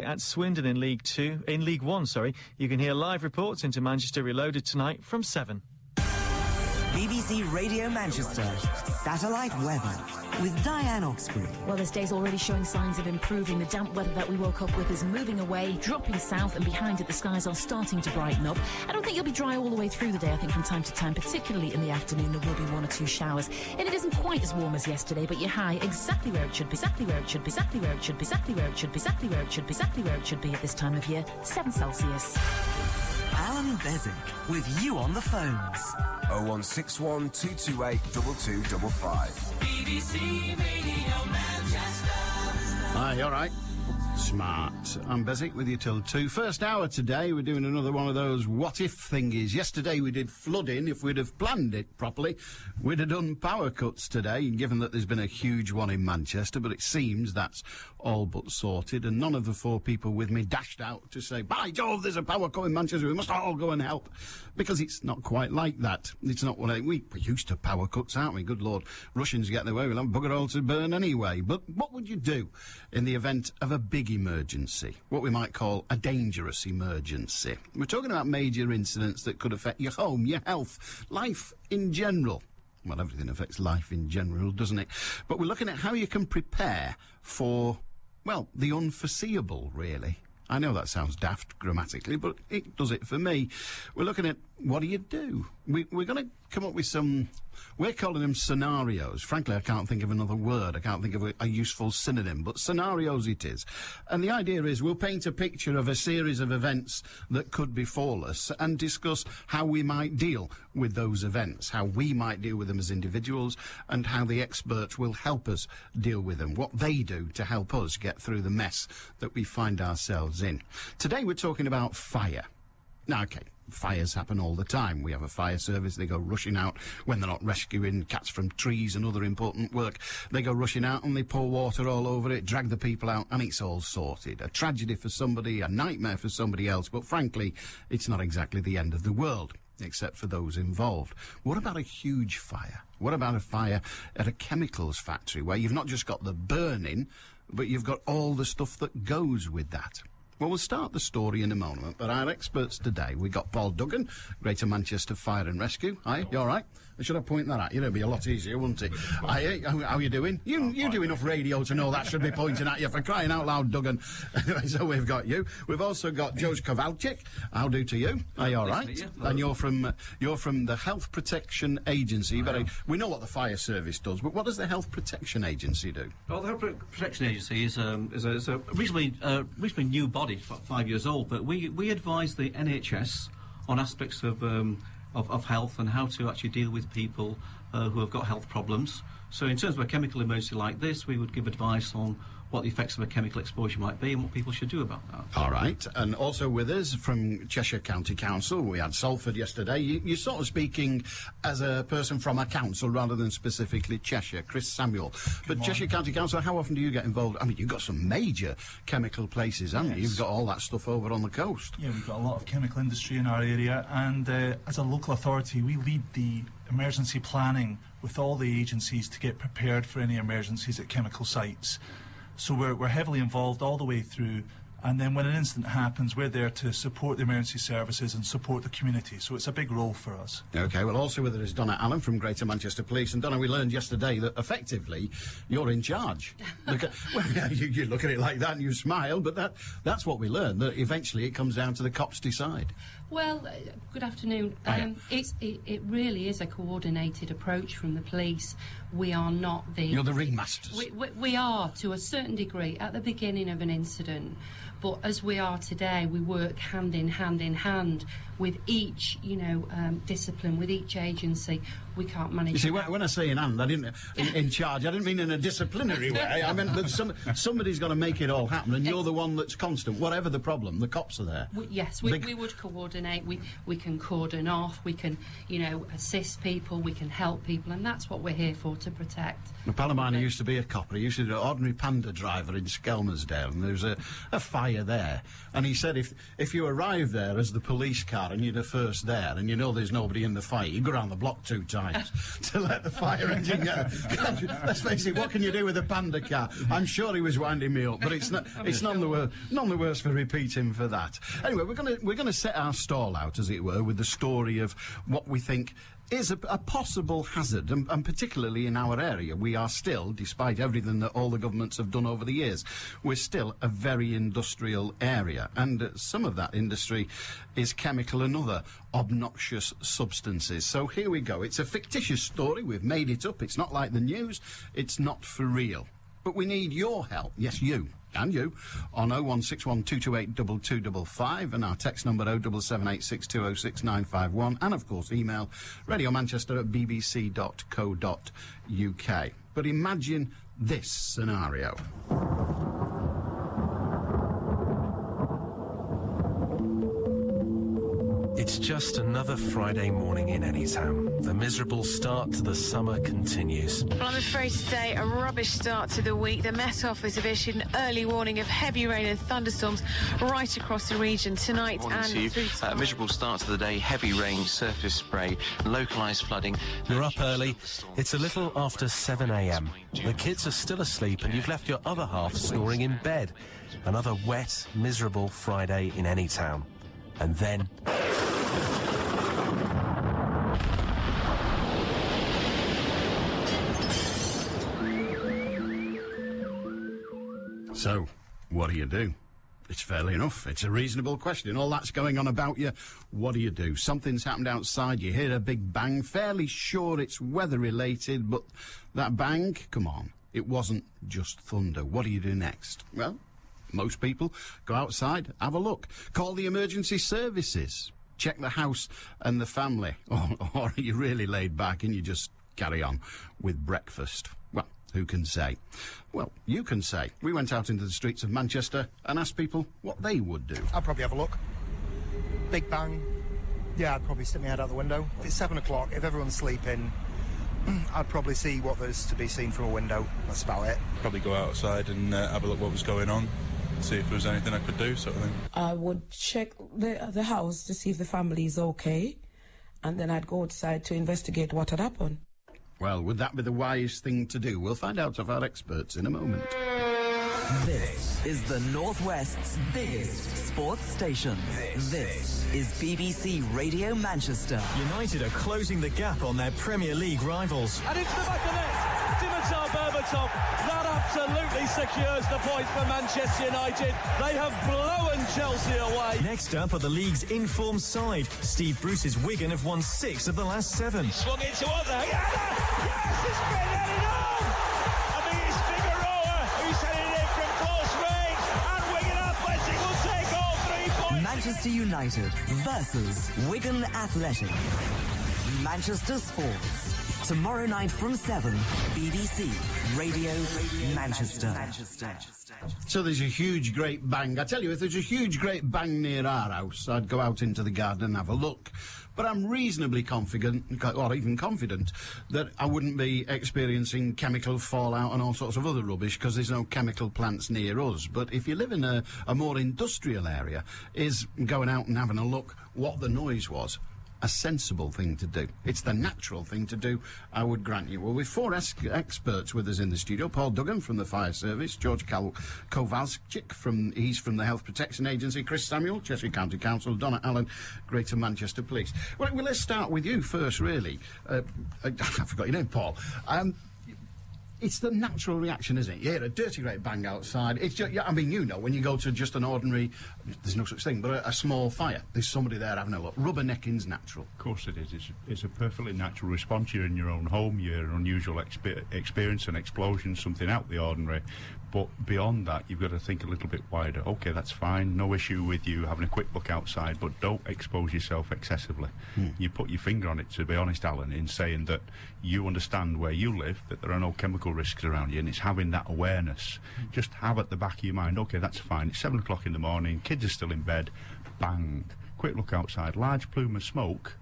At Swindon in League One, you can hear live reports into Manchester Reloaded tonight from 7. BBC Radio Manchester, satellite weather with Diane Oxbury. Well, this day's already showing signs of improving. The damp weather that we woke up with is moving away, dropping south, and behind it the skies are starting to brighten up. I don't think you'll be dry all the way through the day. I think from time to time, particularly in the afternoon, there will be one or two showers. And it isn't quite as warm as yesterday, but you're high exactly where it should be, exactly where it should be, exactly where it should be, exactly where it should be, exactly where it should be, exactly where it should be at this time of year, 7 Celsius. Allan Beswick with you on the phones. 0161 228 2255. BBC Radio Manchester. Hi, all right. Smart. I'm Beswick with you till 2. First hour today, we're doing another one of those what-if thingies. Yesterday we did flooding. If we'd have planned it properly, we'd have done power cuts today, given that there's been a huge one in Manchester, but it seems that's all but sorted, and none of the 4 people with me dashed out to say, by Jove, there's a power cut in Manchester, we must all go and help, because it's not quite like that. It's not what we're used to power cuts, aren't we? Good Lord, Russians get their way, we'll have bugger all to burn anyway. But what would you do in the event of a big emergency, what we might call a dangerous emergency? We're talking about major incidents that could affect your home, your health, life in general. Well, everything affects life in general, doesn't it? But we're looking at how you can prepare for, well, the unforeseeable, really. I know that sounds daft grammatically, but it does it for me. We're looking at what do you do? We're going to come up with some, we're calling them scenarios. Frankly, I can't think of another word. I can't think of a useful synonym, but scenarios it is. And the idea is we'll paint a picture of a series of events that could befall us and discuss how we might deal with those events, how we might deal with them as individuals, and how the experts will help us deal with them, what they do to help us get through the mess that we find ourselves in. Today we're talking about fire. Now, okay, fires happen all the time. We have a fire service. They go rushing out when they're not rescuing cats from trees and other important work. They go rushing out and they pour water all over it, drag the people out, and it's all sorted. A tragedy for somebody, a nightmare for somebody else, but frankly, it's not exactly the end of the world, except for those involved. What about a huge fire? What about a fire at a chemicals factory where you've not just got the burning, but you've got all the stuff that goes with that? Well, we'll start the story in a moment, but our experts today, we got Paul Duggan, Greater Manchester Fire and Rescue. Hi, you all right? Should I point that at you? It'd be a lot easier, wouldn't it? Hi, how are you doing? You do enough radio to know that should be pointing at you, for crying out loud, Duggan. Anyway, so we've got you. We've also got Joe Kowalczyk. How do to you? Are you all right? And you're from the Health Protection Agency. But we know what the fire service does, but what does the Health Protection Agency do? Well, the Health Protection Agency is a reasonably new body, about 5 years old, but we advise the NHS on aspects of health and how to actually deal with people who have got health problems. So in terms of a chemical emergency like this, we would give advice on what the effects of a chemical exposure might be and what people should do about that. All right. And also with us from Cheshire County Council, we had Salford yesterday. You're sort of speaking as a person from a council rather than specifically Cheshire, Chris Samuel. But Cheshire County Council, how often do you get involved? I mean, you've got some major chemical places, haven't you? You've got all that stuff over on the coast. Yeah, we've got a lot of chemical industry in our area, and as a local authority, we lead the emergency planning with all the agencies to get prepared for any emergencies at chemical sites. So we're heavily involved all the way through, and then when an incident happens, we're there to support the emergency services and support the community. So it's a big role for us. OK, well, also with us is Donna Allen from Greater Manchester Police. And Donna, we learned yesterday that effectively you're in charge. Well, you look at it like that and you smile, but that's what we learned, that eventually it comes down to the cops decide. Well, good afternoon. It really is a coordinated approach from the police. We are not the... You're the ringmasters. We are, to a certain degree, at the beginning of an incident. But as we are today, we work hand in hand with each, discipline, with each agency. We can't manage... You see, when I say in hand, I didn't... in charge, I didn't mean in a disciplinary way. I meant that somebody's got to make it all happen, and you're the one that's constant. Whatever the problem, the cops are there. We would coordinate. We can cordon off. We can, assist people. We can help people, and that's what we're here for, to protect. A pal of mine who used to be a copper, he used to be an ordinary panda driver in Skelmersdale, and there was a fire there, and he said if you arrive there as the police car and you're the first there and you know there's nobody in the fire, you go around the block 2 times times to let the fire engine go. Let's face it, what can you do with a Panda car? I'm sure he was winding me up, but it's not. It's none the worse for repeating for that. Anyway, we're gonna set our stall out, as it were, with the story of what we think is a possible hazard, and particularly in our area. We are still, despite everything that all the governments have done over the years, we're still a very industrial area, and some of that industry is chemical and other obnoxious substances. So here we go. It's a fictitious story. We've made it up. It's not like the news. It's not for real. But we need your help. Yes, you. And you, on 0161228 2255, and our text number 07786206951, and of course email radiomanchester@bbc.co.uk. But imagine this scenario. It's just another Friday morning in Anytown. The miserable start to the summer continues. Well, I'm afraid to say a rubbish start to the week. The Met Office have issued an early warning of heavy rain and thunderstorms right across the region tonight and through tomorrow. A miserable start to the day, heavy rain, surface spray, localised flooding. You're up early. It's a little after 7 a.m. The kids are still asleep and you've left your other half snoring in bed. Another wet, miserable Friday in Anytown. And then... So, what do? It's fairly enough. It's a reasonable question. All that's going on about you, what do? Something's happened outside, you hear a big bang, fairly sure it's weather-related, but that bang, come on, it wasn't just thunder. What do you do next? Well, most people go outside, have a look, call the emergency services, check the house and the family, or are you really laid back and you just carry on with breakfast? Well, who can say? Well, you can say. We went out into the streets of Manchester and asked people what they would do. I'd probably have a look. Big bang. Yeah, I'd probably stick my head out the window. If it's 7 o'clock, if everyone's sleeping, I'd probably see what there's to be seen from a window. That's about it. Probably go outside and have a look what was going on, see if there was anything I could do, sort of thing. I would check the house to see if the family is okay, and then I'd go outside to investigate what had happened. Well, would that be the wise thing to do? We'll find out of our experts in a moment. This is the Northwest's biggest sports station. This is BBC Radio Manchester. United are closing the gap on their Premier League rivals. And into the back of net. Dimitar Berbatov. That absolutely secures the point for Manchester United. They have blown Chelsea away. Next up are the league's in-form side. Steve Bruce's Wigan have won 6 of the last 7. Swung into other. Yes, it's been headed on. I think it's Figueroa who's headed in from close range. And Wigan Athletic will take all 3 points. Manchester United versus Wigan Athletic. Manchester Sports. Tomorrow night from 7, BBC Radio Manchester. So there's a huge, great bang. I tell you, if there's a huge, great bang near our house, I'd go out into the garden and have a look. But I'm reasonably confident, or even confident, that I wouldn't be experiencing chemical fallout and all sorts of other rubbish because there's no chemical plants near us. But if you live in a more industrial area, is going out and having a look what the noise was a sensible thing to do? It's the natural thing to do, I would grant you. Well, we've 4 experts with us in the studio. Paul Duggan from the Fire Service, George Kowalczyk from the Health Protection Agency, Chris Samuel, Cheshire County Council, Donna Allen, Greater Manchester Police. Well, let's start with you first, really. I forgot your name, Paul. It's the natural reaction, isn't it? You hear a dirty great bang outside. It's just, I mean, you know, when you go to just an ordinary, there's no such thing, but a small fire, there's somebody there having a look. Rubbernecking's natural. Of course it is. It's a perfectly natural response. You're in your own home, you're an unusual experience, an explosion, something out the ordinary. But beyond that, you've got to think a little bit wider. OK, that's fine, no issue with you having a quick look outside, but don't expose yourself excessively. You put your finger on it, to be honest, Alan, in saying that you understand where you live, that there are no chemical risks around you, and it's having that awareness. Just have at the back of your mind, OK, that's fine, it's 7 o'clock in the morning, kids are still in bed, bang, quick look outside, large plume of smoke,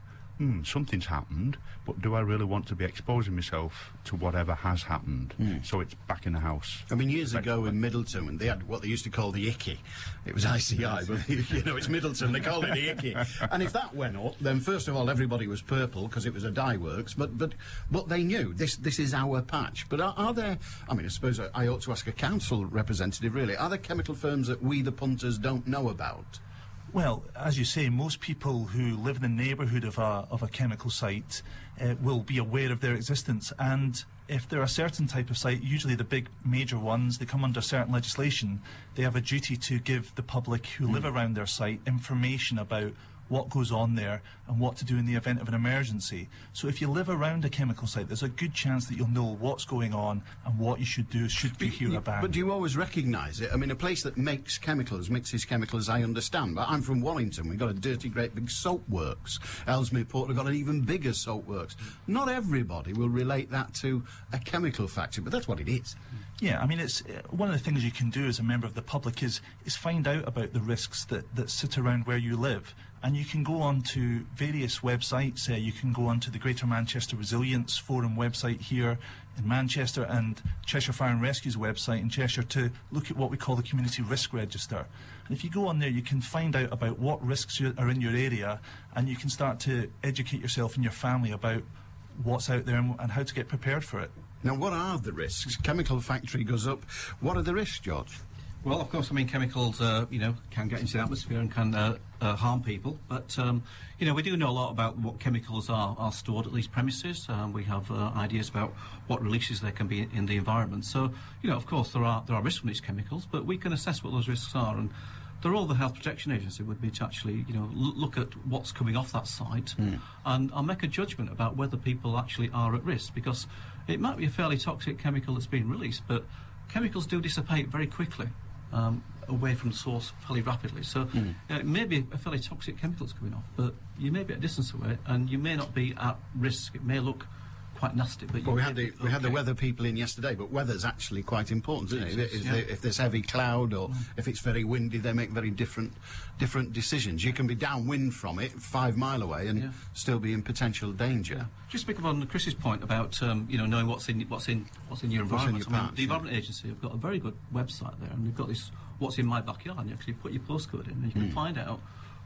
something's happened, but do I really want to be exposing myself to whatever has happened? So it's back in the house. I mean, years ago in Middleton, they had what they used to call the ICI. It was ICI, but it's Middleton, they call it the ICI. And if that went up, then first of all, everybody was purple because it was a dye works, but they knew this is our patch. But are there, I mean, I suppose I ought to ask a council representative, really, are there chemical firms that we, the punters, don't know about? Well, as you say, most people who live in the neighbourhood of a chemical site will be aware of their existence, and if they're a certain type of site, usually the big major ones, they come under certain legislation, they have a duty to give the public who live around their site information about what goes on there and what to do in the event of an emergency. So if you live around a chemical site, there's a good chance that you'll know what's going on and what you should do should you hear a bang. But do you always recognise it? I mean, a place that mixes chemicals, I understand, but I'm from Wallington. We've got a dirty, great big soap works. Ellesmere Port have got an even bigger soap works. Not everybody will relate that to a chemical factory, but that's what it is. Yeah, I mean, it's one of the things you can do as a member of the public is find out about the risks that sit around where you live. And you can go on to various websites. You can go on to the Greater Manchester Resilience Forum website here in Manchester and Cheshire Fire and Rescue's website in Cheshire to look at what we call the Community Risk Register. And if you go on there, you can find out about what risks are in your area, and you can start to educate yourself and your family about what's out there and how to get prepared for it. Now, what are the risks? Chemical factory goes up. What are the risks, George? Well, of course, I mean, chemicals, can get into the atmosphere and can harm people. But, we do know a lot about what chemicals are stored at these premises. We have ideas about what releases there can be in the environment. So, of course, there are risks from these chemicals, but we can assess what those risks are. And the role of the Health Protection Agency would be to actually, look at what's coming off that site and make a judgment about whether people actually are at risk, because it might be a fairly toxic chemical that's being released, but chemicals do dissipate very quickly. Away from the source fairly rapidly. So it may be a fairly toxic chemical that's coming off, but you may be at a distance away and you may not be at risk. It may look quite nasty, but we had the weather people in yesterday, but weather's actually quite important, isn't it? If there's heavy cloud or if it's very windy, they make very different decisions. You can be downwind from it 5 mile away and still be in potential danger. Yeah. Just pick up on Chris's point about knowing what's in your environment. The Environment Agency have got a very good website there, and they've got this "What's in my backyard." And you actually put your postcode in, and you can find out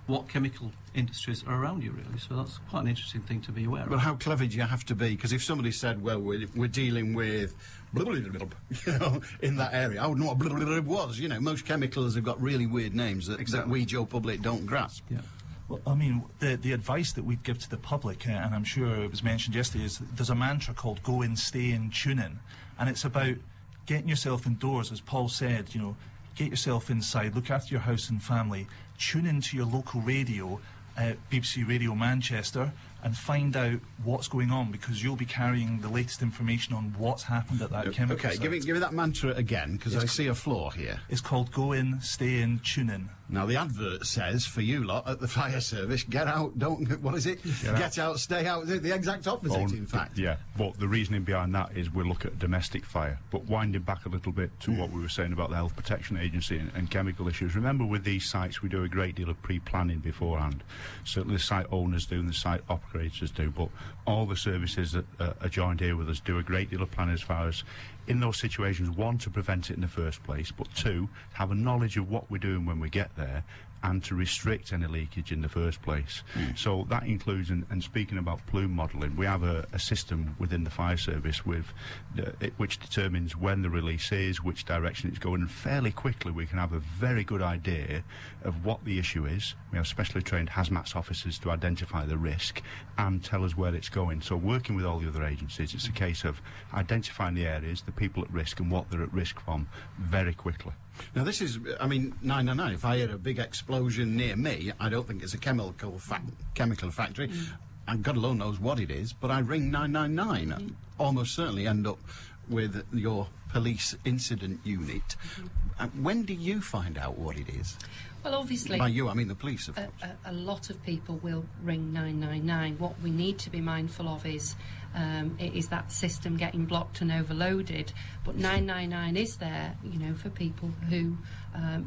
what chemical industries are around you, really. So that's quite an interesting thing to be aware of. But how clever do you have to be? Because if somebody said, well, we're dealing with in that area, I would know what was. Most chemicals have got really weird names that we, Joe Public, don't grasp. Yeah. Well, I mean, the advice that we'd give to the public, and I'm sure it was mentioned yesterday, is there's a mantra called "Go in, stay in, tune in," and it's about getting yourself indoors, as Paul said. Get yourself inside, look after your house and family, tune into your local radio, BBC Radio Manchester, and find out what's going on, because you'll be carrying the latest information on what's happened at that chemical site. Give me that mantra again, because I see a flaw here. It's called "Go in, stay in, tune in." Now, the advert says, for you lot at the fire service, get out, what is it? Get out, stay out. The exact opposite, in fact. Yeah, but the reasoning behind that is we look at domestic fire. But winding back a little bit to what we were saying about the Health Protection Agency and chemical issues, remember with these sites we do a great deal of pre-planning beforehand. Certainly the site owners do and the site operators do, but all the services that are joined here with us do a great deal of planning as far as in those situations, one, to prevent it in the first place, but two, have a knowledge of what we're doing when we get there and to restrict any leakage in the first place. So that includes, and speaking about plume modelling, we have a system within the fire service which determines when the release is, which direction it's going, and fairly quickly we can have a very good idea of what the issue is. We have specially trained hazmat officers to identify the risk and tell us where it's going. So working with all the other agencies, it's a case of identifying the areas, the people at risk and what they're at risk from very quickly. Now this is, 999, if I hear a big explosion near me, I don't think it's a chemical factory, and God alone knows what it is, but I ring 999. Almost certainly end up with your police incident unit. When do you find out what it is? Well, obviously... By you, I mean the police, of course. A lot of people will ring 999. What we need to be mindful of is that system getting blocked and overloaded. But 999 is there, for people who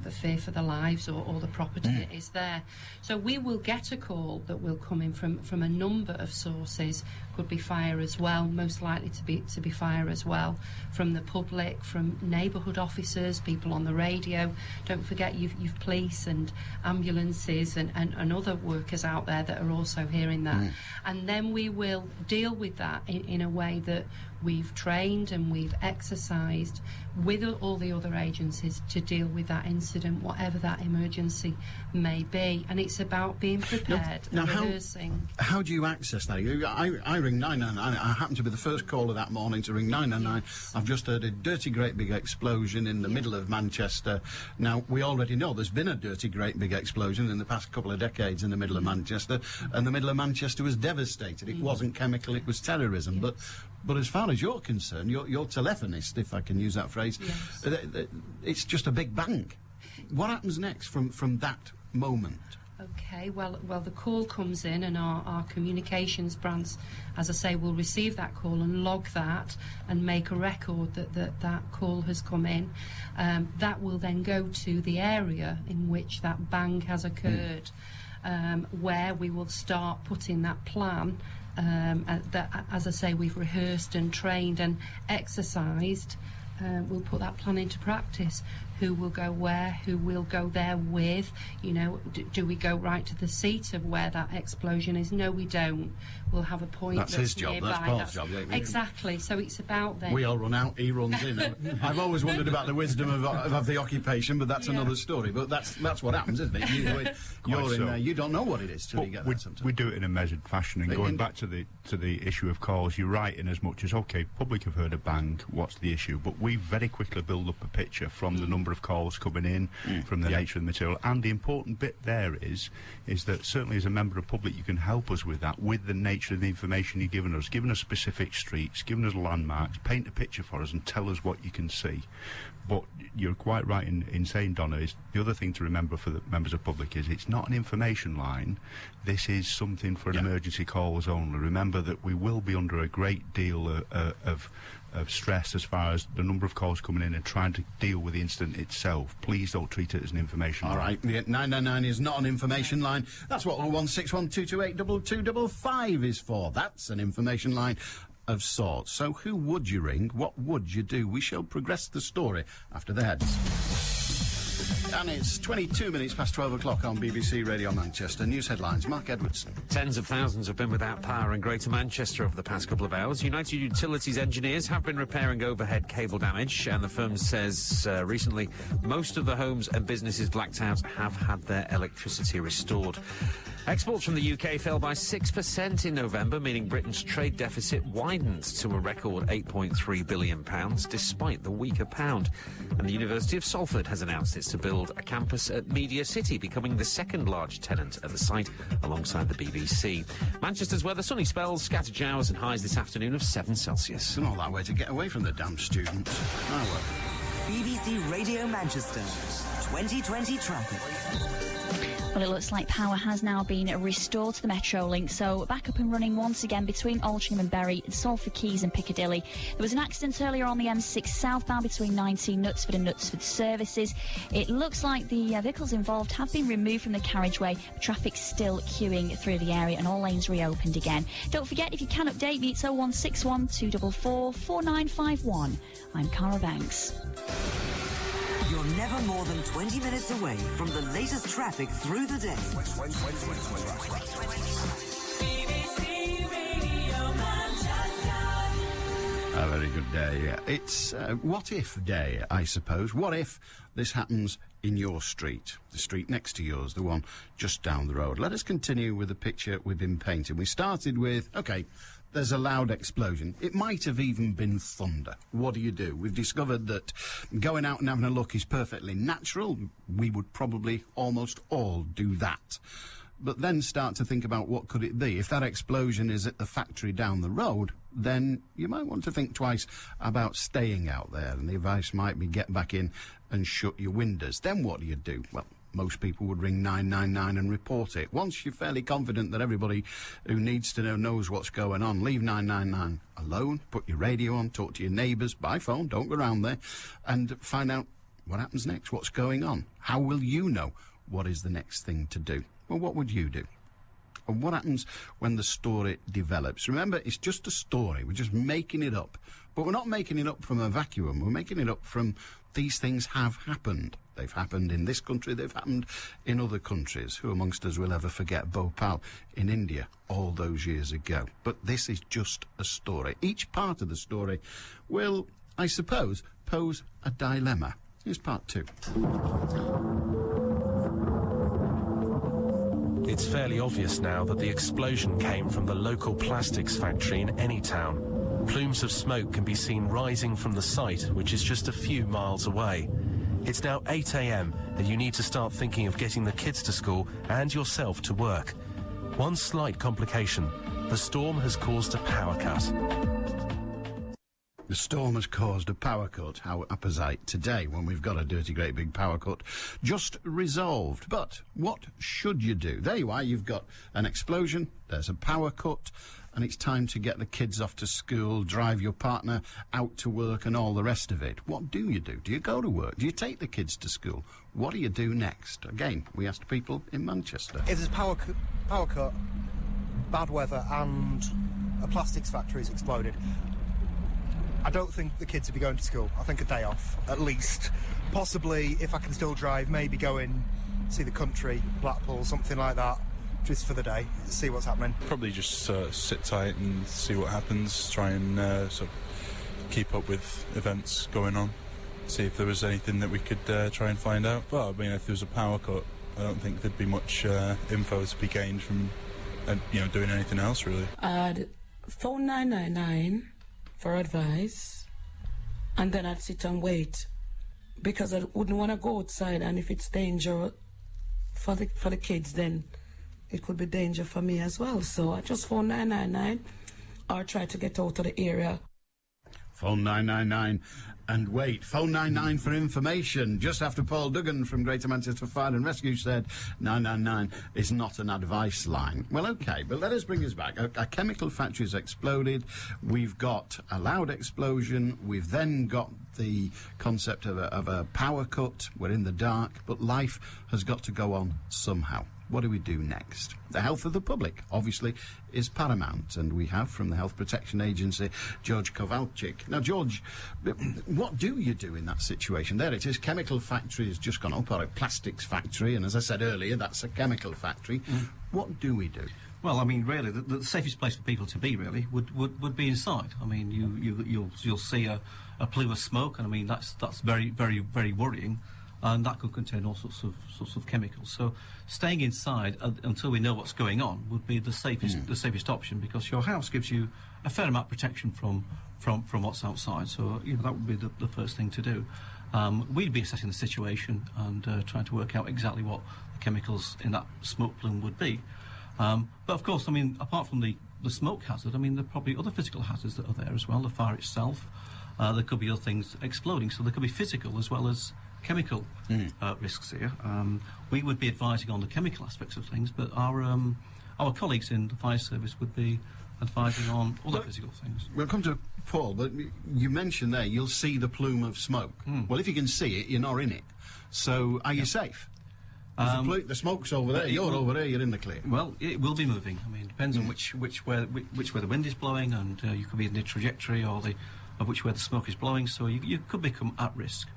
the fear for their lives or the property that is there. So we will get a call that will come in from a number of sources. Could be fire as well, most likely to be fire as well, from the public, from neighbourhood officers, people on the radio. Don't forget you've police and ambulances and other workers out there that are also hearing that. And then we will deal with that in a way that we've trained and we've exercised with all the other agencies to deal with that incident, whatever that emergency may be. And it's about being prepared and rehearsing. How do you access that? I ring 999. I happened to be the first caller that morning to ring 999. Yes. I've just heard a dirty great big explosion in the middle of Manchester. Now, we already know there's been a dirty great big explosion in the past couple of decades in the middle of Manchester, and the middle of Manchester was devastated. It wasn't chemical, it was terrorism. But as far as you're concerned, you're telephonist, if I can use that phrase, it's just a big bang. What happens next from that moment? Okay, well, the call comes in, and our communications branch, as I say, will receive that call and log that and make a record that call has come in. That will then go to the area in which that bang has occurred, where we will start putting that plan. That, as I say, we've rehearsed and trained and exercised. We'll put that plan into practice. Who will go where? Who will go there with? You know, do we go right to the seat of where that explosion is? No, we don't. We'll have a point that's his job. Nearby. That's Paul's job. Yeah, exactly. So it's about then. We all run out. He runs in. I've always wondered about the wisdom of the occupation, but that's another story. But that's what happens, isn't it? You're in there. You don't know what it is till you get there. Sometimes we do it in a measured fashion. And going back to the issue of calls, you're right in as much as public have heard a bang. What's the issue? But we very quickly build up a picture from the number of calls coming in, from the nature of the material, and the important bit there is that certainly as a member of the public you can help us with that, with the nature of the information you've given us specific streets, given us landmarks, paint a picture for us and tell us what you can see. But you're quite right in saying, Donna, is the other thing to remember for the members of the public is it's not an information line. This is something for emergency calls only. Remember that we will be under a great deal of stress as far as the number of calls coming in and trying to deal with the incident itself. Please don't treat it as an information line. All right, 999 is not an information line. That's what 01612282255 is for. That's an information line of sorts. So who would you ring? What would you do? We shall progress the story after the heads. And it's 22 minutes past 12 o'clock on BBC Radio Manchester. News headlines, Mark Edwardson. Tens of thousands have been without power in Greater Manchester over the past couple of hours. United Utilities engineers have been repairing overhead cable damage, and the firm says recently most of the homes and businesses blacked out have had their electricity restored. Exports from the UK fell by 6% in November, meaning Britain's trade deficit widened to a record £8.3 billion, despite the weaker pound. And the University of Salford has announced it's to build a campus at Media City, becoming the second large tenant at the site, alongside the BBC. Manchester's weather, sunny spells, scattered showers and highs this afternoon of 7 Celsius. It's not that way to get away from the damn students. Oh, well. BBC Radio Manchester, 2020 traffic. Well, it looks like power has now been restored to the Metro link, so back up and running once again between Altrincham and Bury, Salford Quays and Piccadilly. There was an accident earlier on the M6 southbound between 19 Knutsford and Knutsford services. It looks like the vehicles involved have been removed from the carriageway. Traffic's still queuing through the area and all lanes reopened again. Don't forget, if you can update me, it's 0161 244 4951. I'm Cara Banks. You're never more than 20 minutes away from the latest traffic through the day. BBC Radio Manchester. A very good day. It's what if day, I suppose. What if this happens in your street, the street next to yours, the one just down the road? Let us continue with the picture we've been painting. We started with, there's a loud explosion. It might have even been thunder. What do you do? We've discovered that going out and having a look is perfectly natural. We would probably almost all do that. But then start to think about what could it be. If that explosion is at the factory down the road, then you might want to think twice about staying out there. And the advice might be get back in and shut your windows. Then what do you do? Well, most people would ring 999 and report it. Once you're fairly confident that everybody who needs to know knows what's going on, leave 999 alone, put your radio on, talk to your neighbours by phone, don't go around there, and find out What happens next? What's going on? How will you know what is the next thing to do? Well, what would you do? And what happens when the story develops? Remember, it's just a story. We're just making it up. But we're not making it up from a vacuum. We're making it up from these things have happened. They've happened in this country. They've happened in other countries. Who amongst us will ever forget Bhopal in India all those years ago? But this is just a story. Each part of the story will, I suppose, pose a dilemma. Here's part 2. It's fairly obvious now that the explosion came from the local plastics factory in any town. Plumes of smoke can be seen rising from the site, which is just a few miles away. It's now 8 a.m. and you need to start thinking of getting the kids to school and yourself to work. One slight complication: the storm has caused a power cut. The storm has caused a power cut. How apposite today when we've got a dirty great big power cut just resolved. But what should you do? There you are, you've got an explosion, there's a power cut, and it's time to get the kids off to school, drive your partner out to work and all the rest of it. What do you do? Do you go to work? Do you take the kids to school? What do you do next? Again, we asked people in Manchester. If there's power cut, bad weather and a plastics factory's exploded, I don't think the kids would be going to school. I think a day off, at least. Possibly, if I can still drive, maybe go in, see the country, Blackpool, something like that, just for the day, see what's happening. Probably just sit tight and see what happens, try and sort of keep up with events going on, see if there was anything that we could try and find out. Well, I mean, if there was a power cut, I don't think there'd be much info to be gained from, doing anything else, really. I'd phone 999 for advice, and then I'd sit and wait, because I wouldn't want to go outside, and if it's danger for the kids, then it could be danger for me as well. So I just phone 999 or try to get out of the area. Phone 999 and wait. Phone 99 for information. Just after Paul Duggan from Greater Manchester Fire and Rescue said 999 is not an advice line. Well, OK, but let us bring us back. A chemical factory has exploded. We've got a loud explosion. We've then got the concept of a power cut. We're in the dark, but life has got to go on somehow. What do we do next? The health of the public, obviously, is paramount, and we have, from the Health Protection Agency, George Kowalczyk. Now, George, what do you do in that situation? There it is, chemical factory has just gone up, or a plastics factory, and as I said earlier, that's a chemical factory. What do we do? Well, I mean, really, the safest place for people to be, really, would be inside. I mean, you'll see a plume of smoke, and I mean, that's very, very, very worrying. And that could contain all sorts of chemicals. So staying inside until we know what's going on would be the safest option, because your house gives you a fair amount of protection from what's outside. So that would be the first thing to do. We'd be assessing the situation and trying to work out exactly what the chemicals in that smoke plume would be. But of course, I mean, apart from the smoke hazard, I mean, there are probably other physical hazards that are there as well. The fire itself, there could be other things exploding. So there could be physical as well as chemical risks here. We would be advising on the chemical aspects of things, but our colleagues in the fire service would be advising on other physical things. We'll come to Paul, but you mentioned there you'll see the plume of smoke. Well, if you can see it, you're not in it. So are you safe? The smoke's over there, you're over there, you're in the clear. Well, it will be moving. I mean, it depends on which way the wind is blowing, and you could be in the trajectory or of which way the smoke is blowing, so you could become at risk.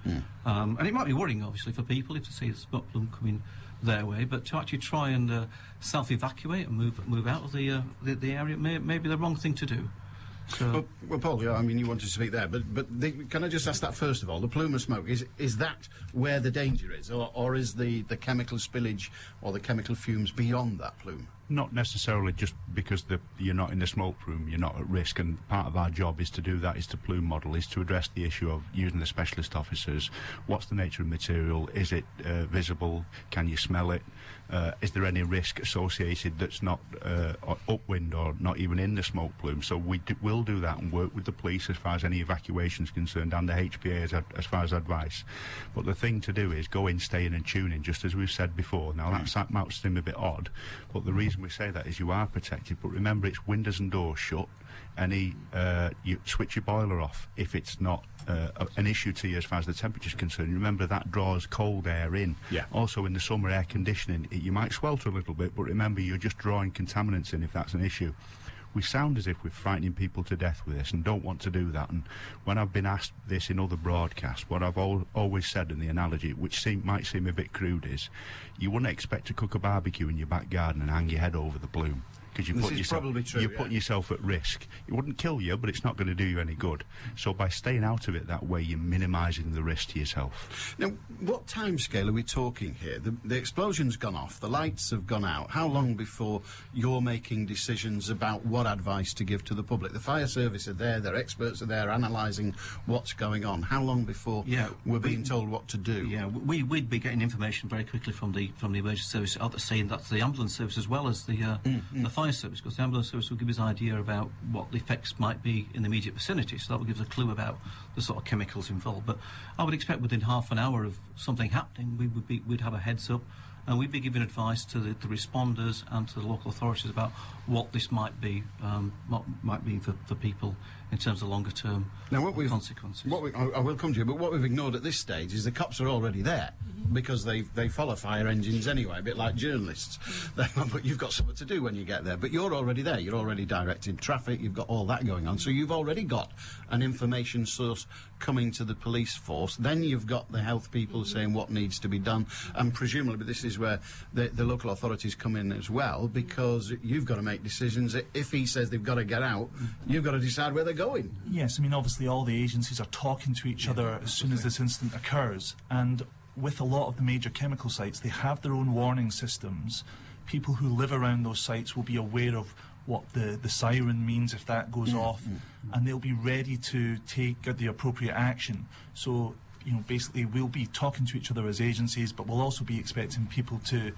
And it might be worrying, obviously, for people if they see the smoke plume coming their way, but to actually try and self-evacuate and move out of the area may be the wrong thing to do. So well, Paul, I mean, you wanted to speak there, but can I just ask that first of all? The plume of smoke, is that where the danger is, or is the chemical spillage or the chemical fumes beyond that plume? Not necessarily just because you're not in the smoke room, you're not at risk, and part of our job is to do that, is to plume model, is to address the issue of using the specialist officers. What's the nature of material? Is it visible? Can you smell it? Is there any risk associated that's not upwind or not even in the smoke plume? So we'll do that and work with the police as far as any evacuation is concerned, and the HPA as far as advice. But the thing to do is go in, stay in and tune in, just as we've said before. Now that might seem a bit odd, but the reason reason we say that is you are protected, but remember it's windows and doors shut. You switch your boiler off if it's not an issue to you as far as the temperature's concerned. Remember that draws cold air in. Yeah. Also in the summer air conditioning, you might swelter a little bit, but remember you're just drawing contaminants in if that's an issue. We sound as if we're frightening people to death with this and don't want to do that. And when I've been asked this in other broadcasts, what I've always said in the analogy, which might seem a bit crude, is you wouldn't expect to cook a barbecue in your back garden and hang your head over the plume. Because you're putting yourself at risk. It wouldn't kill you, but it's not going to do you any good. So by staying out of it that way, you're minimising the risk to yourself. Now, what timescale are we talking here? The explosion's gone off, the lights have gone out. How long before you're making decisions about what advice to give to the public? The fire service are there, their experts are there analysing what's going on. How long before we're being told what to do? Yeah, we'd be getting information very quickly from the emergency service, saying that's the ambulance service as well as the fire service, because the ambulance service will give us an idea about what the effects might be in the immediate vicinity, so that will give us a clue about the sort of chemicals involved. But I would expect within half an hour of something happening, we'd have a heads up, and we'd be giving advice to the responders and to the local authorities about what this might be, what might mean for people in terms of longer term consequences. I will come to you, but what we've ignored at this stage is the cops are already there, because they follow fire engines anyway, a bit like journalists. But you've got something to do when you get there. But you're already there. You're already directing traffic. You've got all that going on. So you've already got an information source coming to the police force. Then you've got the health people saying what needs to be done. And presumably this is where the local authorities come in as well, because you've got to make decisions. If he says they've got to get out, you've got to decide where they're going. Yes, I mean, obviously all the agencies are talking to each other as soon as this incident occurs. And with a lot of the major chemical sites, they have their own warning systems. People who live around those sites will be aware of what the siren means if that goes off, and they'll be ready to take the appropriate action. So, you know, basically we'll be talking to each other as agencies, but we'll also be expecting people to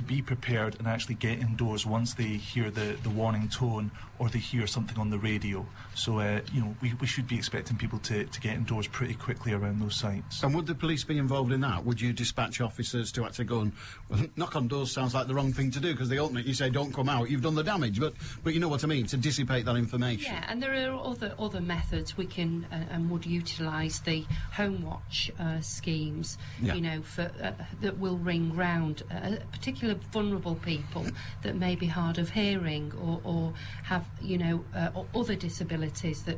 be prepared and actually get indoors once they hear the warning tone or they hear something on the radio. So, you know, we should be expecting people to get indoors pretty quickly around those sites. And would the police be involved in that? Would you dispatch officers to actually go and... Well, knock on doors sounds like the wrong thing to do, because they open it, you say, don't come out, you've done the damage. But you know what I mean, to dissipate that information. Yeah, and there are other methods we can and would utilise the home watch schemes, you know, for that will ring round particular vulnerable people that may be hard of hearing or have, you know, or other disabilities that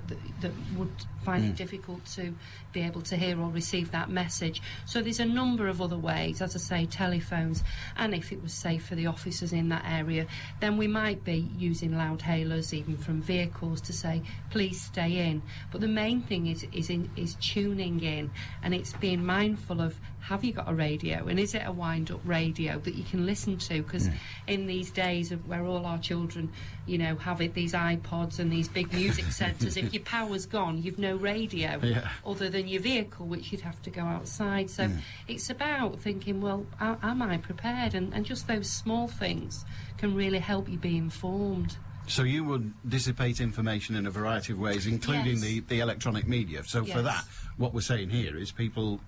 would find it difficult to be able to hear or receive that message. So there's a number of other ways, as I say, telephones, and if it was safe for the officers in that area, then we might be using loudhailers even from vehicles to say, please stay in. But the main thing is tuning in, and it's being mindful of, have you got a radio, and is it a wind-up radio that you can listen to? Because in these days of where all our children, you know, have these iPods and these big music centres, if your power's gone, you've no radio other than your vehicle, which you'd have to go outside. So it's about thinking, well, am I prepared? And just those small things can really help you be informed. So you would dissipate information in a variety of ways, including the electronic media. So for that, what we're saying here is people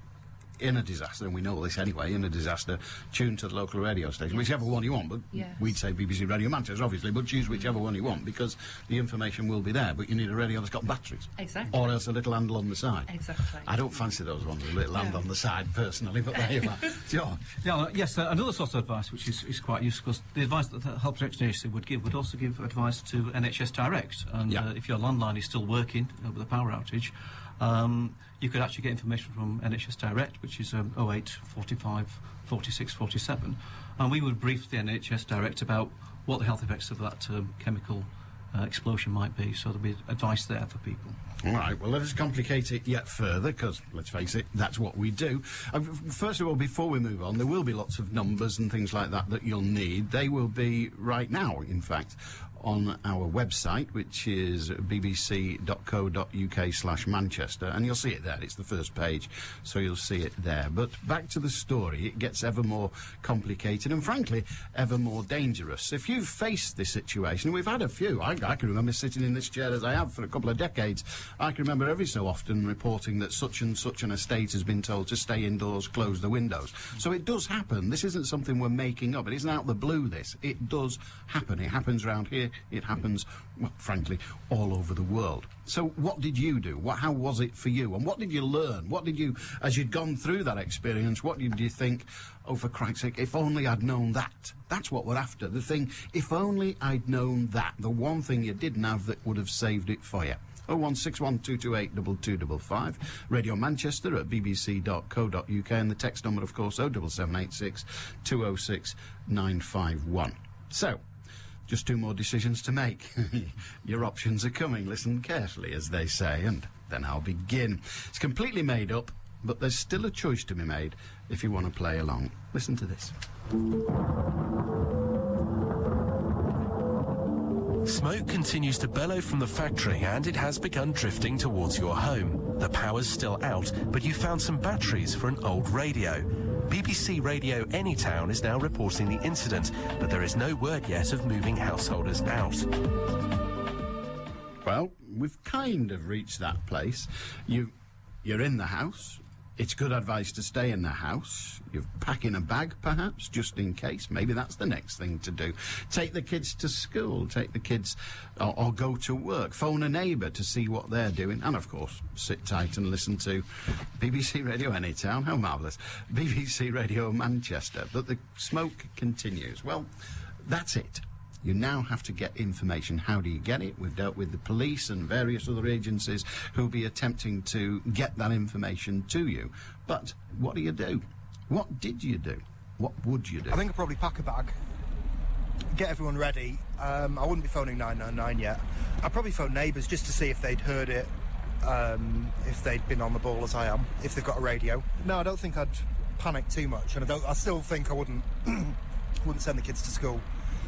in a disaster, and we know this anyway, in a disaster, tune to the local radio station, whichever one you want, but we'd say BBC Radio Manchester, obviously, but choose whichever one you want, because the information will be there, but you need a radio that's got batteries. Exactly. Or else a little handle on the side. Exactly. I don't fancy those ones with a little handle on the side, personally, but there you are. George? Yes, another source of advice, which is quite useful, because the advice that the Health Protection Agency would give would also give advice to NHS Direct, and if your landline is still working with a power outage, you could actually get information from NHS Direct, which is 08 45 46 47, and we would brief the NHS Direct about what the health effects of that chemical explosion might be, so there'll be advice there for people. All right, well, let us complicate it yet further, because, let's face it, that's what we do. First of all, before we move on, there will be lots of numbers and things like that you'll need. They will be right now, in fact, on our website, which is bbc.co.uk/Manchester, and you'll see it there. It's the first page, so you'll see it there. But back to the story, it gets ever more complicated and, frankly, ever more dangerous. If you've faced this situation, we've had a few. I can remember sitting in this chair as I have for a couple of decades. I can remember every so often reporting that such and such an estate has been told to stay indoors, close the windows. So it does happen. This isn't something we're making up. It isn't out of the blue, this. It does happen. It happens around here. It happens, well, frankly, all over the world. So what did you do? How was it for you? And what did you learn? What did you, as you'd gone through that experience, what did you think, oh, for Christ's sake, if only I'd known that? That's what we're after. The thing, if only I'd known that. The one thing you didn't have that would have saved it for you. 01612282255, Radio Manchester at bbc.co.uk, and the text number, of course, 07786 206 951. So, just two more decisions to make. Your options are coming. Listen carefully, as they say, and then I'll begin. It's completely made up, but there's still a choice to be made if you want to play along. Listen to this. Smoke continues to bellow from the factory, and it has begun drifting towards your home. The power's still out, but you found some batteries for an old radio. BBC Radio Anytown is now reporting the incident, but there is no word yet of moving householders out. Well, we've kind of reached that place. You're in the house. It's good advice to stay in the house. You're packing a bag, perhaps, just in case. Maybe that's the next thing to do. Take the kids to school, take the kids, or go to work. Phone a neighbour to see what they're doing. And, of course, sit tight and listen to BBC Radio Anytown. How marvellous. BBC Radio Manchester. But the smoke continues. Well, that's it. You now have to get information. How do you get it? We've dealt with the police and various other agencies who'll be attempting to get that information to you. But what do you do? What did you do? What would you do? I think I'd probably pack a bag, get everyone ready. I wouldn't be phoning 999 yet. I'd probably phone neighbours just to see if they'd heard it, if they'd been on the ball as I am, if they've got a radio. No, I don't think I'd panic too much, and I still think I wouldn't send the kids to school.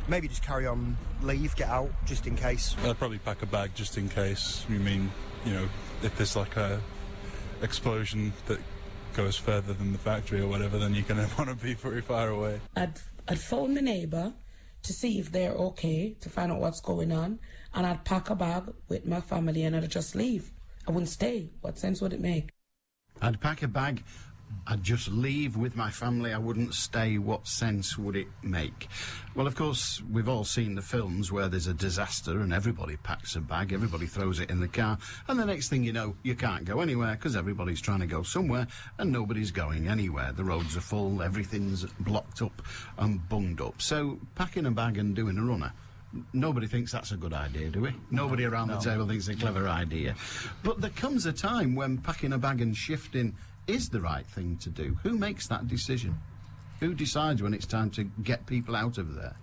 Maybe just carry on, leave, get out, just in case. I'd probably pack a bag just in case. You mean, if there's like a explosion that goes further than the factory or whatever, then you're going to want to be pretty far away. I'd phone my neighbour to see if they're okay, to find out what's going on, and I'd pack a bag with my family and I'd just leave. I wouldn't stay. What sense would it make? I'd pack a bag. I'd just leave with my family. I wouldn't stay. What sense would it make? Well, of course, we've all seen the films where there's a disaster and everybody packs a bag, everybody throws it in the car, and the next thing you know, you can't go anywhere because everybody's trying to go somewhere and nobody's going anywhere. The roads are full, everything's blocked up and bunged up. So packing a bag and doing a runner, nobody thinks that's a good idea, do we? Nobody around the table thinks it's a clever idea. But there comes a time when packing a bag and shifting is the right thing to do. Who makes that decision? Who decides when it's time to get people out of there?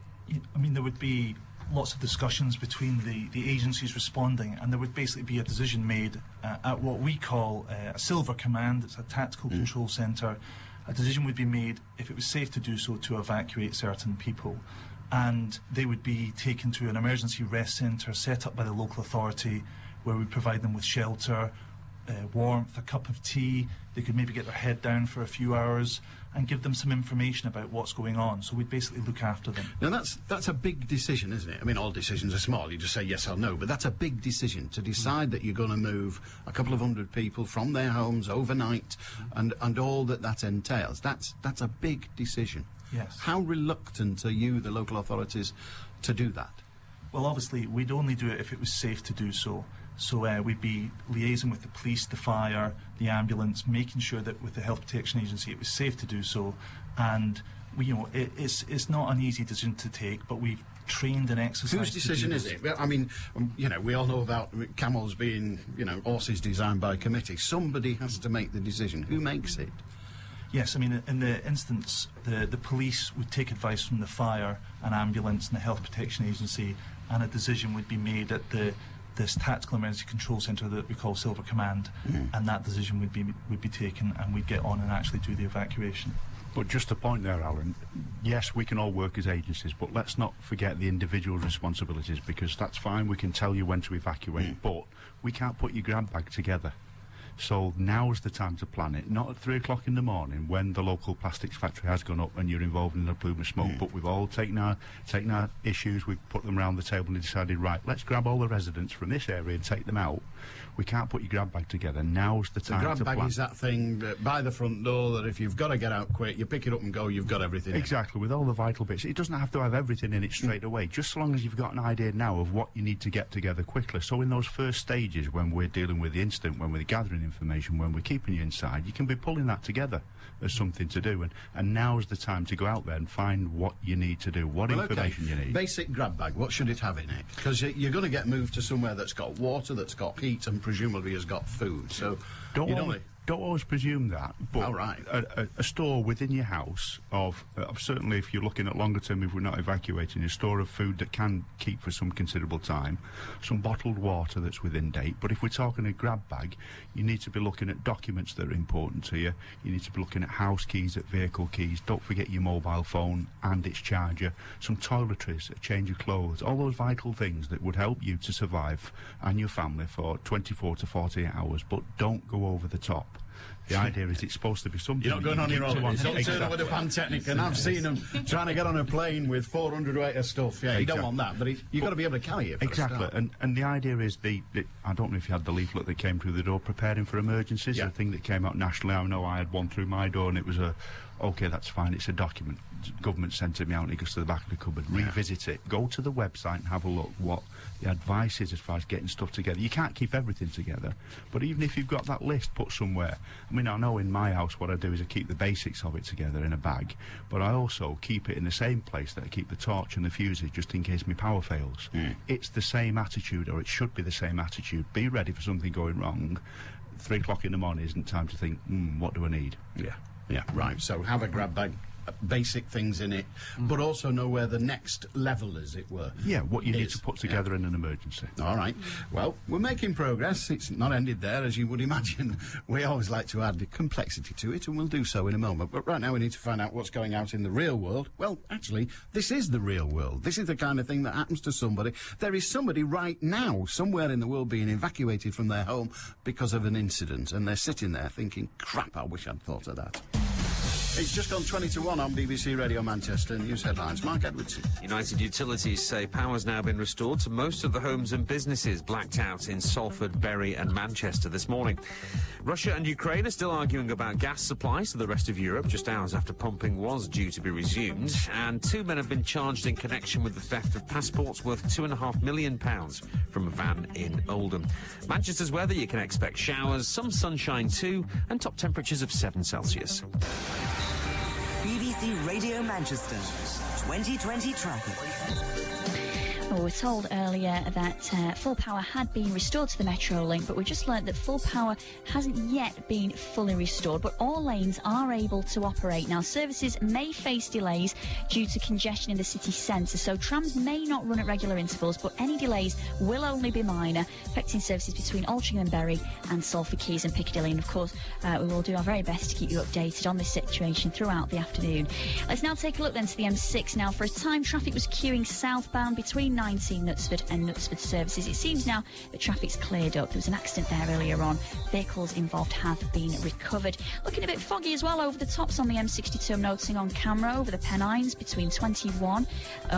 I mean, there would be lots of discussions between the agencies responding, and there would basically be a decision made at what we call a silver command. It's a tactical control centre. A decision would be made, if it was safe to do so, to evacuate certain people. And they would be taken to an emergency rest centre set up by the local authority, where we provide them with shelter, warmth, a cup of tea. They could maybe get their head down for a few hours and give them some information about what's going on. So we'd basically look after them. Now that's a big decision, isn't it? I mean, all decisions are small. You just say yes or no, but that's a big decision to decide that you're going to move a couple of hundred people from their homes overnight, and all that entails. That's a big decision. Yes. How reluctant are you, the local authorities, to do that? Well, obviously, we'd only do it if it was safe to do so. So we'd be liaising with the police, the fire, the ambulance, making sure that with the Health Protection Agency it was safe to do so. And it's not an easy decision to take, but we've trained and exercised. Whose decision is it? Well, I mean, we all know about camels being, horses designed by committee. Somebody has to make the decision. Who makes it? Yes, I mean, in the instance, the police would take advice from the fire and ambulance and the Health Protection Agency, and a decision would be made at this tactical emergency control centre that we call Silver Command, and that decision would be taken, and we'd get on and actually do the evacuation. But just a point there, Alan, yes, we can all work as agencies, but let's not forget the individual responsibilities, because that's fine, we can tell you when to evacuate, but we can't put your grab bag together. So now's the time to plan it, not at 3 o'clock in the morning when the local plastics factory has gone up and you're involved in a plume of smoke. But we've all taken our issues, we've put them around the table and decided, right, let's grab all the residents from this area and take them out. We can't put your grab bag together. Now's the time to plan. The grab bag is that thing by the front door that if you've got to get out quick, you pick it up and go, you've got everything Exactly, with all the vital bits. It doesn't have to have everything in it straight away, just so long as you've got an idea now of what you need to get together quickly. So in those first stages, when we're dealing with the incident, when we're gathering information, when we're keeping you inside, you can be pulling that together as something to do. And now's the time to go out there and find what you need to do, what information you need. Basic grab bag, what should it have in it? Because you're going to get moved to somewhere that's got water, that's got heat, and presumably has got food. So don't always presume that, but a store within your house of certainly if you're looking at longer term, if we're not evacuating, a store of food that can keep for some considerable time, some bottled water that's within date. But if we're talking a grab bag, you need to be looking at documents that are important to you. You need to be looking at house keys, at vehicle keys. Don't forget your mobile phone and its charger, some toiletries, a change of clothes, all those vital things that would help you to survive and your family for 24 to 48 hours. But don't go over the top. The idea is it's supposed to be something... You're not going on your own. Don't turn up with a Pantechnic, and I've seen them trying to get on a plane with 400 weight of stuff. Yeah, you don't want that, but you've got to be able to carry it for Exactly, and the idea is I don't know if you had the leaflet that came through the door, preparing for emergencies, a thing that came out nationally. I know I had one through my door, and it was OK, that's fine, it's a document. Government sent it me out and it goes to the back of the cupboard. Revisit it. Go to the website and have a look what the advice is as far as getting stuff together. You can't keep everything together, but even if you've got that list put somewhere. I mean, I know in my house what I do is I keep the basics of it together in a bag, but I also keep it in the same place that I keep the torch and the fuses just in case my power fails. It's the same attitude, or it should be the same attitude. Be ready for something going wrong. 3 o'clock in the morning isn't time to think, what do I need? Yeah, right. So have a grab bag, basic things in it, but also know where the next level, as it were. Yeah, what you need to put together in an emergency. All right. Well, we're making progress. It's not ended there, as you would imagine. We always like to add complexity to it, and we'll do so in a moment. But right now we need to find out what's going out in the real world. Well, actually, this is the real world. This is the kind of thing that happens to somebody. There is somebody right now, somewhere in the world, being evacuated from their home because of an incident, and they're sitting there thinking, crap, I wish I'd thought of that. It's just gone 20 to 1 on BBC Radio Manchester. News headlines. Mark Edwards. United Utilities say power's now been restored to most of the homes and businesses blacked out in Salford, Bury and Manchester this morning. Russia and Ukraine are still arguing about gas supplies to the rest of Europe just hours after pumping was due to be resumed. And 2 men have been charged in connection with the theft of passports worth £2.5 million from a van in Oldham. Manchester's weather, you can expect showers, some sunshine too, and top temperatures of 7 Celsius. BBC Radio Manchester 2020 traffic. Well, we were told earlier that full power had been restored to the Metrolink, but we just learnt that full power hasn't yet been fully restored, but all lanes are able to operate. Now, services may face delays due to congestion in the city centre, so trams may not run at regular intervals, but any delays will only be minor, affecting services between Altrincham and Bury and Salford Quays and Piccadilly. And, of course, we will do our very best to keep you updated on this situation throughout the afternoon. Let's now take a look then to the M6. Now, for a time, traffic was queuing southbound between 19 Knutsford and Knutsford services. It seems now that traffic's cleared up. There was an accident there earlier on. Vehicles involved have been recovered. Looking a bit foggy as well over the tops on the M62. I'm noticing on camera over the Pennines between 21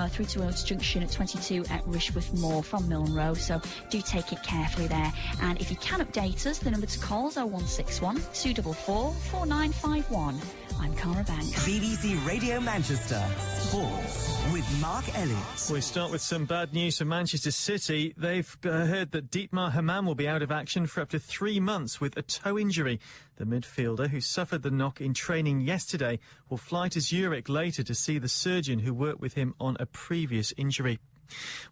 through to Oates Junction at 22 at Rishworth Moor from Milne Road. So do take it carefully there. And if you can update us, the number to call is 0161 244 4951. I'm Cara Banks. BBC Radio Manchester Sports with Mark Elliott. We start with some bad news for Manchester City. They've heard that Dietmar Hamann will be out of action for up to 3 months with a toe injury. The midfielder, who suffered the knock in training yesterday, will fly to Zurich later to see the surgeon who worked with him on a previous injury.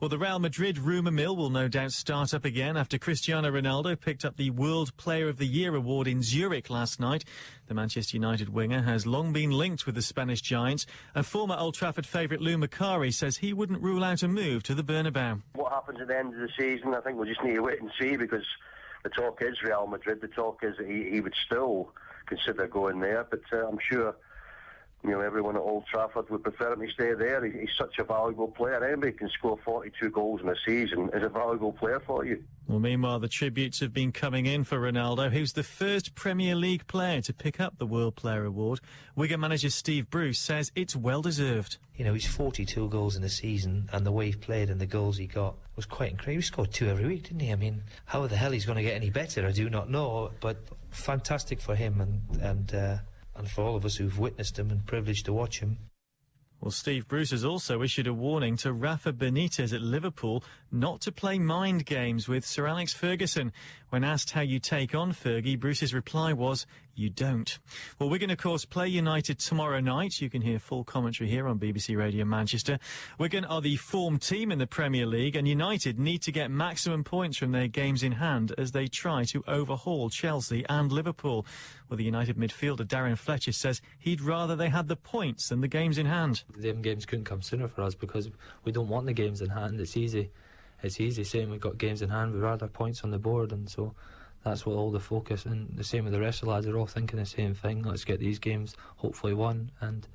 Well, the Real Madrid rumour mill will no doubt start up again after Cristiano Ronaldo picked up the World Player of the Year award in Zurich last night. The Manchester United winger has long been linked with the Spanish giants, and former Old Trafford favourite Lou Macari says he wouldn't rule out a move to the Bernabeu. What happens at the end of the season, I think we'll just need to wait and see, because the talk is Real Madrid. The talk is that he would still consider going there, but I'm sure You know, everyone at Old Trafford would prefer him to stay there. He's such a valuable player. Anybody can score 42 goals in a season is a valuable player for you. Well, meanwhile, the tributes have been coming in for Ronaldo, who's the first Premier League player to pick up the World Player Award. Wigan manager Steve Bruce says it's well-deserved. You know, he's 42 goals in a season, and the way he played and the goals he got was quite incredible. He scored 2 every week, didn't he? I mean, how the hell he's going to get any better, I do not know, but fantastic for him and for all of us who've witnessed him and privileged to watch him. Well, Steve Bruce has also issued a warning to Rafa Benitez at Liverpool not to play mind games with Sir Alex Ferguson. When asked how you take on Fergie, Bruce's reply was, you don't. Well, Wigan, of course, play United tomorrow night. You can hear full commentary here on BBC Radio Manchester. Wigan are the form team in the Premier League, and United need to get maximum points from their games in hand as they try to overhaul Chelsea and Liverpool. Well, the United midfielder Darren Fletcher says he'd rather they had the points than the games in hand. Them games couldn't come sooner for us because we don't want the games in hand. It's easy saying we've got games in hand. We'd rather points on the board, and so that's what all the focus, and the same with the rest of the lads. They're all thinking the same thing. Let's get these games hopefully won and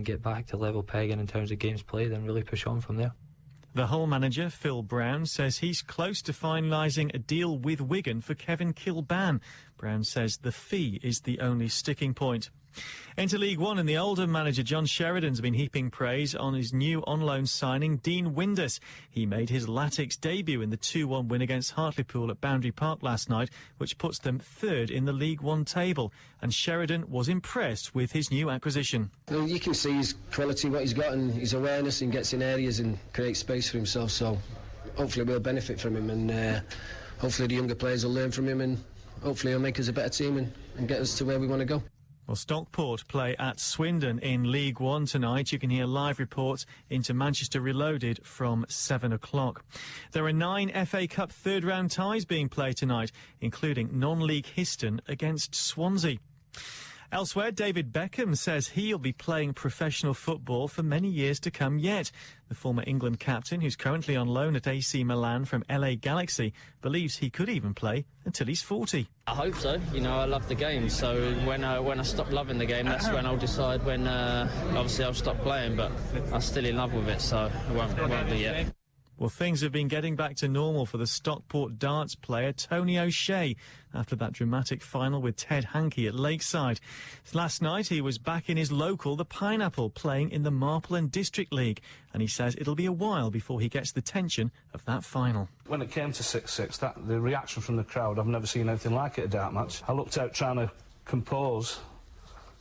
get back to level pegging in terms of games played and really push on from there. The Hull manager, Phil Brown, says he's close to finalising a deal with Wigan for Kevin Kilban. Brown says the fee is the only sticking point. Into League One, and the Oldham manager John Sheridan's been heaping praise on his new on-loan signing, Dean Windus. He made his Latics debut in the 2-1 win against Hartlepool at Boundary Park last night, which puts them third in the League One table. And Sheridan was impressed with his new acquisition. Well, you can see his quality, what he's got, and his awareness, and gets in areas and creates space for himself. So hopefully we'll benefit from him, and hopefully the younger players will learn from him, and hopefully he'll make us a better team and get us to where we want to go. Well, Stockport play at Swindon in League One tonight. You can hear live reports into Manchester Reloaded from 7 o'clock. There are 9 FA Cup third-round ties being played tonight, including non-league Histon against Swansea. Elsewhere, David Beckham says he'll be playing professional football for many years to come yet. The former England captain, who's currently on loan at AC Milan from LA Galaxy, believes he could even play until he's 40. I hope so. You know, I love the game, so when I stop loving the game, that's when I'll decide when, obviously, I'll stop playing, but I'm still in love with it, so it won't be yet. Well, things have been getting back to normal for the Stockport darts player Tony O'Shea after that dramatic final with Ted Hankey at Lakeside. Last night he was back in his local, the Pineapple, playing in the Marple and District League, and he says it'll be a while before he gets the tension of that final. When it came to 6-6, the reaction from the crowd, I've never seen anything like it at dart match. I looked out trying to compose,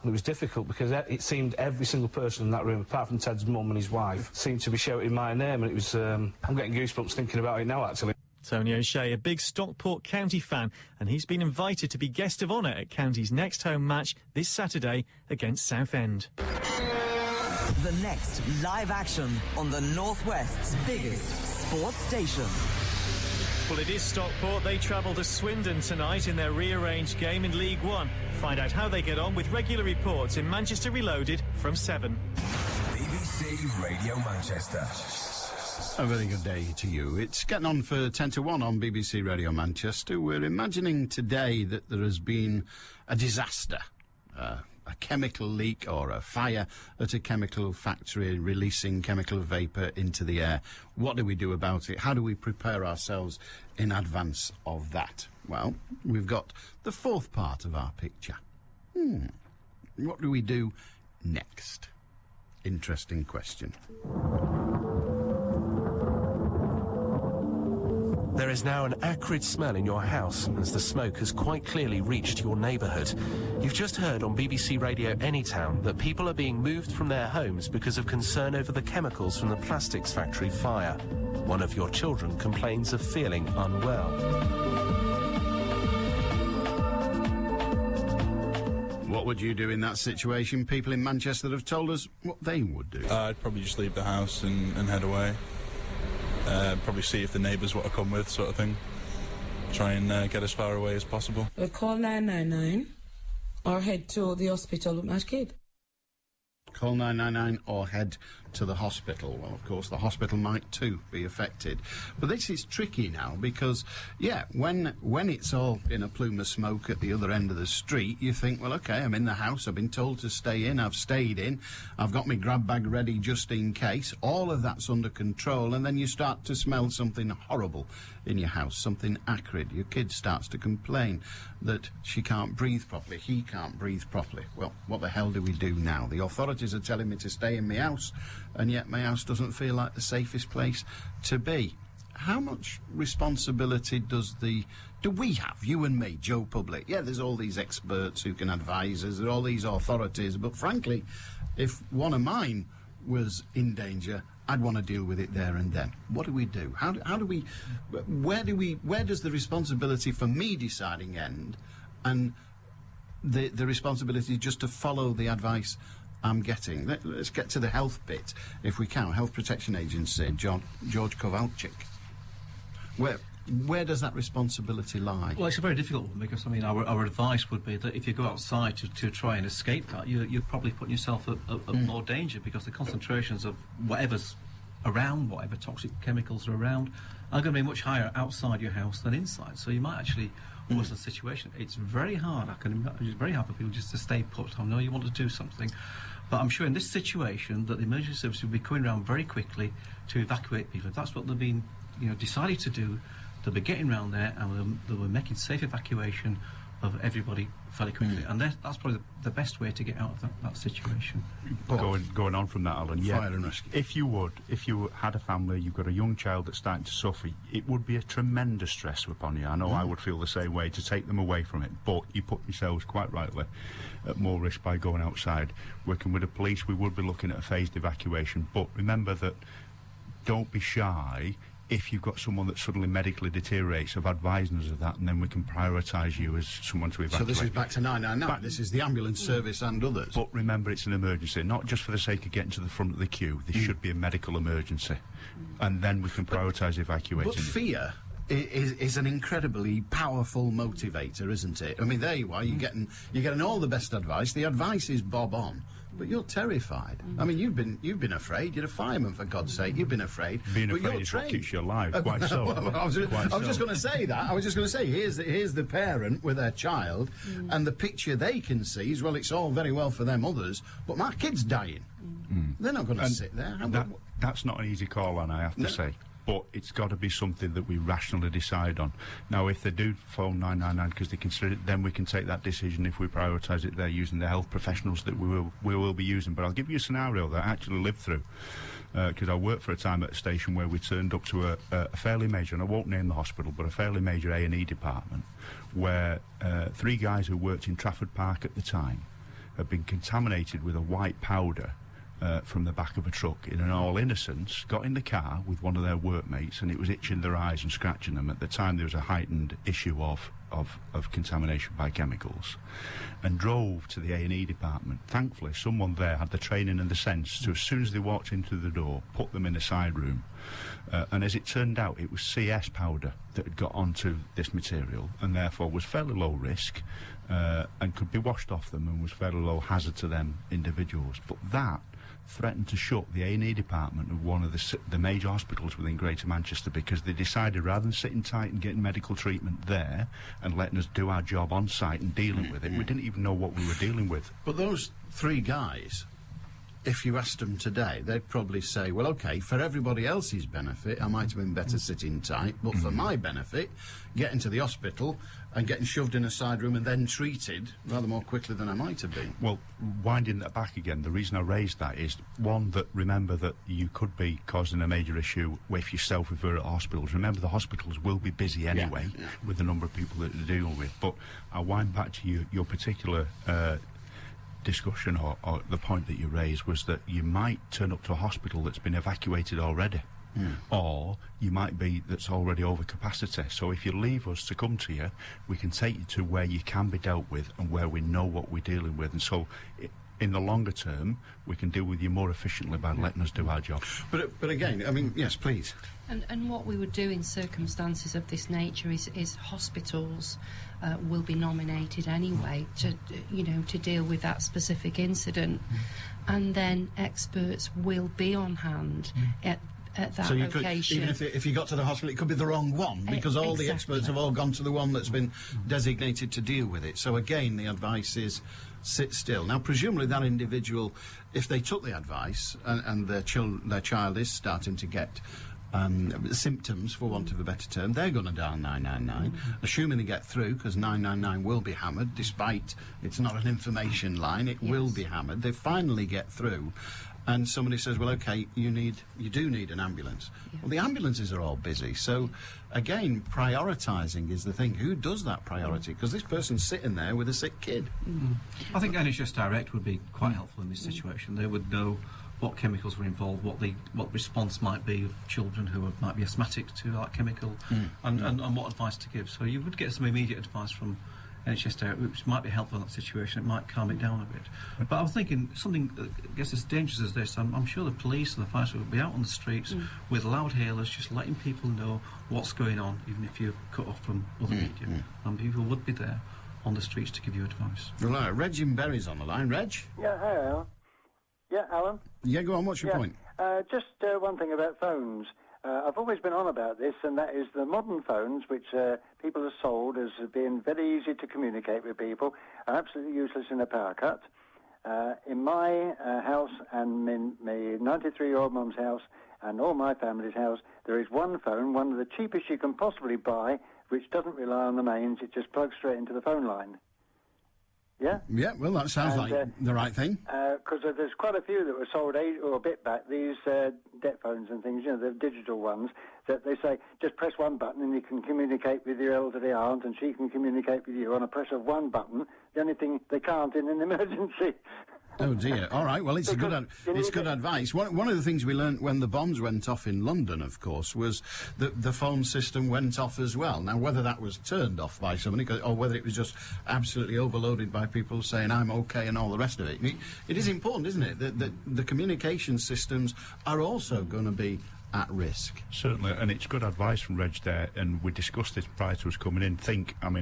and it was difficult because it seemed every single person in that room, apart from Ted's mum and his wife, seemed to be shouting my name, and it was, I'm getting goosebumps thinking about it now, actually. Tony O'Shea, a big Stockport County fan, and he's been invited to be guest of honour at County's next home match this Saturday against Southend. The next live action on the Northwest's biggest sports station. Well, it is Stockport. They travel to Swindon tonight in their rearranged game in League One. Find out how they get on with regular reports in Manchester Reloaded from 7. BBC Radio Manchester. A very good day to you. It's getting on for 10 to 1 on BBC Radio Manchester. We're imagining today that there has been a disaster, a chemical leak or a fire at a chemical factory releasing chemical vapour into the air. What do we do about it? How do we prepare ourselves in advance of that? Well, we've got the fourth part of our picture. What do we do next? Interesting question. There is now an acrid smell in your house as the smoke has quite clearly reached your neighbourhood. You've just heard on BBC Radio Anytown that people are being moved from their homes because of concern over the chemicals from the plastics factory fire. One of your children complains of feeling unwell. What would you do in that situation? People in Manchester have told us what they would do. I'd probably just leave the house and head away. Probably see if the neighbours want to come with, sort of thing. Try and get as far away as possible. We'll call 999 or head to the hospital with my kid. Call 999 or head to the hospital. Well, of course, the hospital might too be affected. But this is tricky now because, yeah, when it's all in a plume of smoke at the other end of the street, you think, well, OK, I'm in the house, I've been told to stay in, I've stayed in, I've got my grab bag ready just in case. All of that's under control, and then you start to smell something horrible in your house, something acrid. Your kid starts to complain that she can't breathe properly, he can't breathe properly. Well, what the hell do we do now? The authorities are telling me to stay in my house, and yet my house doesn't feel like the safest place to be. How much responsibility do we have, you and me, Joe Public? Yeah, there's all these experts who can advise us, there are all these authorities, but frankly, if one of mine was in danger, I'd want to deal with it there and then. What do we do? How do we... Where does the responsibility for me deciding end, and the responsibility just to follow the advice I'm getting? Let's get to the health bit, if we can. Health Protection Agency, George Kowalczyk. Where does that responsibility lie? Well, it's a very difficult one, because, I mean, our advice would be that if you go outside to try and escape that, you're probably putting yourself at more danger, because the concentrations of whatever's around, whatever toxic chemicals are around, are going to be much higher outside your house than inside. So you might actually worsen the situation. It's very hard. It's very hard for people just to stay put. I know you want to do something, but I'm sure in this situation that the emergency service will be coming around very quickly to evacuate people. If that's what they've been, decided to do, they'll be getting around there, and they'll be making safe evacuation of everybody fairly quickly. And that's probably the best way to get out of that situation. Going on from that, Alan, yeah, Fire and rescue. if you had a family, you've got a young child that's starting to suffer, it would be a tremendous stress upon you. I know I would feel the same way, to take them away from it, but you put yourselves, quite rightly, at more risk by going outside. Working with the police, we would be looking at a phased evacuation, but remember that don't be shy. If you've got someone that suddenly medically deteriorates, of advising us of that, and then we can prioritise you as someone to evacuate. So this is back to 999. This is the ambulance service and others. But remember, it's an emergency, not just for the sake of getting to the front of the queue. This should be a medical emergency, and then we can prioritise evacuating. But fear is an incredibly powerful motivator, isn't it? I mean, there you are. You're getting all the best advice. The advice is bob on, but you're terrified. I mean, you've been afraid. You're a fireman, for God's sake. You've been afraid. Being afraid is what keeps you alive. Quite so. I was just going to say that. I was just going to say, here's the parent with their child, and the picture they can see is, well, it's all very well for them others, but my kid's dying. They're not going to sit there. That's not an easy call, and I have to say. But it's got to be something that we rationally decide on. Now, if they do phone 999 because they consider it, then we can take that decision if we prioritise it there using the health professionals that we will be using. But I'll give you a scenario that I actually lived through, because I worked for a time at a station where we turned up to a fairly major, and I won't name the hospital, but a fairly major A&E department, where 3 guys who worked in Trafford Park at the time had been contaminated with a white powder from the back of a truck. In all innocence, got in the car with one of their workmates, and it was itching their eyes and scratching them. At the time, there was a heightened issue of contamination by chemicals, and drove to the A&E department. Thankfully, someone there had the training and the sense to, as soon as they walked into the door, put them in a side room. And as it turned out, it was CS powder that had got onto this material, and therefore was fairly low risk, and could be washed off them, and was fairly low hazard to them individuals. But that threatened to shut the A&E department of one of the major hospitals within Greater Manchester, because they decided, rather than sitting tight and getting medical treatment there and letting us do our job on site and dealing with it, we didn't even know what we were dealing with. But those 3 guys, if you asked them today, they'd probably say, well, OK, for everybody else's benefit, I might have been better sitting tight, but for my benefit, getting to the hospital and getting shoved in a side room and then treated rather more quickly than I might have been. Well, winding that back again, the reason I raised that is, one, that remember that you could be causing a major issue if you self-refer at hospitals. Remember, the hospitals will be busy anyway with the number of people that they're dealing with. But I'll wind back to your particular discussion, or the point that you raised, was that you might turn up to a hospital that's been evacuated already. Or you might be that's already over capacity. So if you leave us to come to you, we can take you to where you can be dealt with and where we know what we're dealing with. And so in the longer term, we can deal with you more efficiently by letting us do our job. But again, I mean, yes, please. And what we would do in circumstances of this nature is hospitals will be nominated anyway to deal with that specific incident, and then experts will be on hand at that so you location. Could, even if you got to the hospital, it could be the wrong one, because all the experts have all gone to the one that's been designated to deal with it. So again, the advice is sit still. Now, presumably that individual, if they took the advice and their child is starting to get symptoms, for want of a better term, they're going to dial 999, assuming they get through, because 999 will be hammered, despite it's not an information line, it will be hammered. They finally get through, and somebody says, well, OK, you do need an ambulance. Well, the ambulances are all busy, so again, prioritising is the thing. Who does that priority? Because this person's sitting there with a sick kid. I think NHS Direct would be quite helpful in this situation. They would know what chemicals were involved, what response might be of children who might be asthmatic to that chemical, and what advice to give. So you would get some immediate advice from NHS Direct, which might be helpful in that situation. It might calm it down a bit. But I was thinking something, I guess, as dangerous as this. I'm sure the police and the fire service would be out on the streets with loud hailers, just letting people know what's going on, even if you're cut off from other media. And people would be there on the streets to give you advice. Right, Reg in Bury's on the line. Reg? Yeah, hi, Alan. Yeah, Alan? Yeah, go on, what's your point? Just one thing about phones. I've always been on about this, and that is the modern phones, which people have sold as being very easy to communicate with people, are absolutely useless in a power cut. In my house and in my 93-year-old mum's house and all my family's house, there is one phone, one of the cheapest you can possibly buy, which doesn't rely on the mains, it just plugs straight into the phone line. Yeah? Yeah, well, that sounds like the right thing. Because there's quite a few that were sold a bit back, these debt phones and things, the digital ones, that they say, just press one button and you can communicate with your elderly aunt and she can communicate with you on a press of one button, the only thing they can't in an emergency. Oh dear. All right. Well, it's good advice. One of the things we learnt when the bombs went off in London, of course, was that the phone system went off as well. Now, whether that was turned off by somebody or whether it was just absolutely overloaded by people saying I'm OK and all the rest of it, it is important, isn't it, that the communication systems are also going to be at risk. Certainly, and it's good advice from Reg there, and we discussed this prior to us coming in.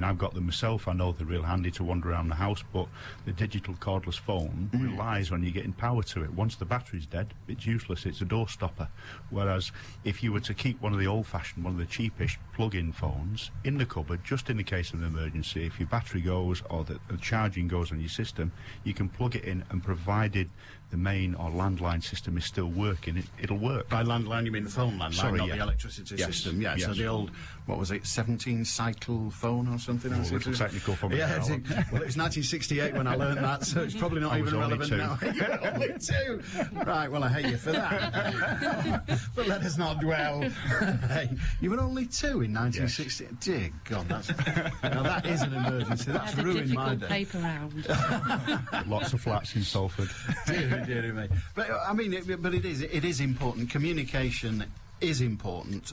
I've got them myself, I know they're real handy to wander around the house, but the digital cordless phone relies on you getting power to it. Once the battery's dead, it's useless, it's a door stopper. Whereas if you were to keep one of the old-fashioned, one of the cheapest plug-in phones in the cupboard, just in the case of an emergency, if your battery goes or the charging goes on your system, you can plug it in, and provided the main or landline system is still working, it'll work. By landline, you mean the phone landline, Sorry, not the electricity system. Yeah, so the old, 17-cycle phone or something? A little technical for me. Yeah, well, it was 1968 when I learned that, so it's probably not even relevant now. Only two. Right, well, I hate you for that. But let us not dwell. Hey, you were only two in 1960. Yes. Dear God, now that is an emergency. That's ruined my day. Paper round. Lots of flats in Salford. Dear me. But I mean, it is important. Communication is important.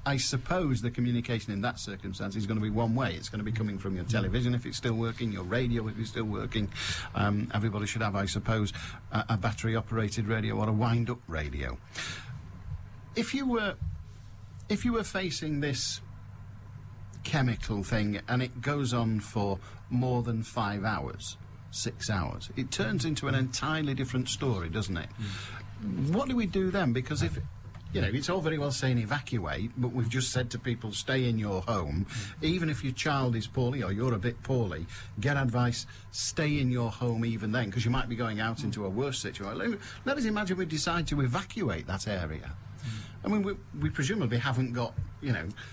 I suppose the communication in that circumstance is going to be one way. It's going to be coming from your television if it's still working, your radio if it's still working. Everybody should have, I suppose, a battery-operated radio or a wind-up radio. If you were facing this chemical thing and it goes on for more than 5 hours, 6 hours, it turns into an entirely different story, doesn't it? What do we do then? Because if it's all very well saying evacuate, but we've just said to people, stay in your home. Even if your child is poorly or you're a bit poorly, get advice, stay in your home even then, because you might be going out into a worse situation. Let us imagine we decide to evacuate that area. I mean, we presumably haven't got,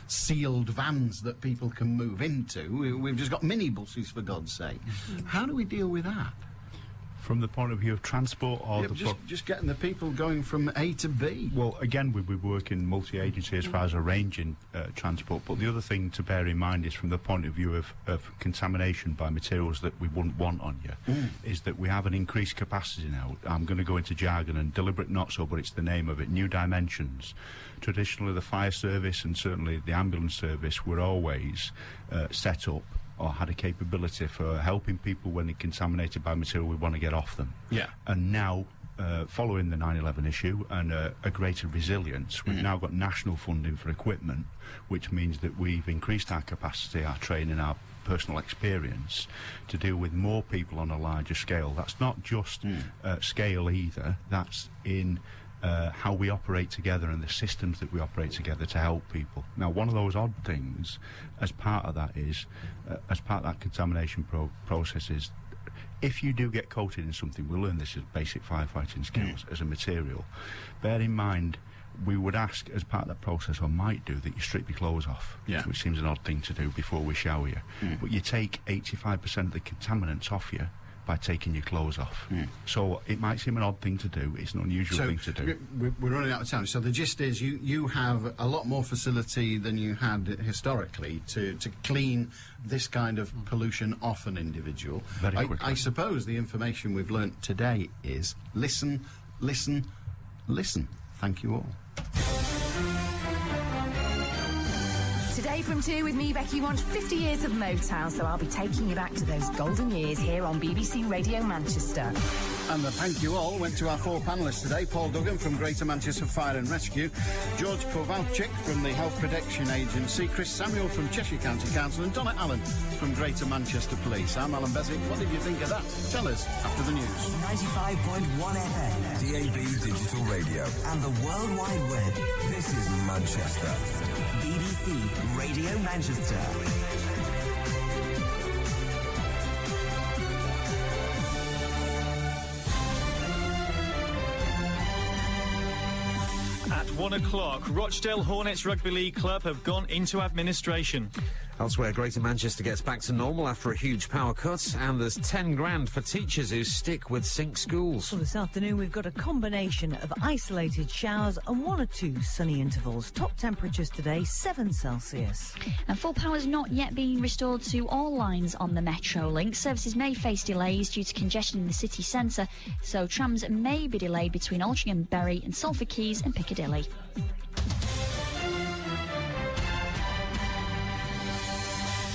sealed vans that people can move into. We've just got minibuses, for God's sake. How do we deal with that? From the point of view of transport, or just getting the people going from A to B. Well, again, we work in multi-agency as far as arranging transport, but the other thing to bear in mind is from the point of view of contamination by materials that we wouldn't want on you, is that we have an increased capacity now. I'm going to go into jargon, and deliberate not so, but it's the name of it, new dimensions. Traditionally, the fire service and certainly the ambulance service were always set up or had a capability for helping people when they're contaminated by material we want to get off them. Yeah. And now, following the 9/11 issue and a greater resilience, we've now got national funding for equipment, which means that we've increased our capacity, our training, our personal experience to deal with more people on a larger scale. That's not just scale either, that's in how we operate together and the systems that we operate together to help people. Now, one of those odd things as part of that is, as part of that contamination process is, if you do get coated in something, we learn this as basic firefighting skills, as a material, bear in mind we would ask as part of that process, or might do, that you strip your clothes off, which seems an odd thing to do before we shower you. But you take 85% of the contaminants off you by taking your clothes off. So it might seem an odd thing to do, it's an unusual thing to do. We're running out of time, so the gist is you have a lot more facility than you had historically to clean this kind of pollution off an individual. Very quickly. I suppose the information we've learnt today is listen, listen, listen. Thank you all. Today from 2 with me, Becky, want 50 years of Motown, so I'll be taking you back to those golden years here on BBC Radio Manchester. And the thank you all went to our 4 panellists today: Paul Duggan from Greater Manchester Fire and Rescue, George Kowalczyk from the Health Protection Agency, Chris Samuel from Cheshire County Council, and Donna Allen from Greater Manchester Police. I'm Allan Beswick. What did you think of that? Tell us after the news. 95.1 FM. DAB Digital Radio. And the World Wide Web. This is Manchester. BBC Radio Manchester. At 1 o'clock, Rochdale Hornets Rugby League Club have gone into administration. Elsewhere, Greater Manchester gets back to normal after a huge power cut, and there's 10 grand for teachers who stick with sync schools. Well, this afternoon we've got a combination of isolated showers and 1 or 2 sunny intervals. Top temperatures today, 7 Celsius. And full power's not yet been restored to all lines on the Metro Link. Services may face delays due to congestion in the city centre, so trams may be delayed between Altrincham, Bury and Salford Quays and Piccadilly.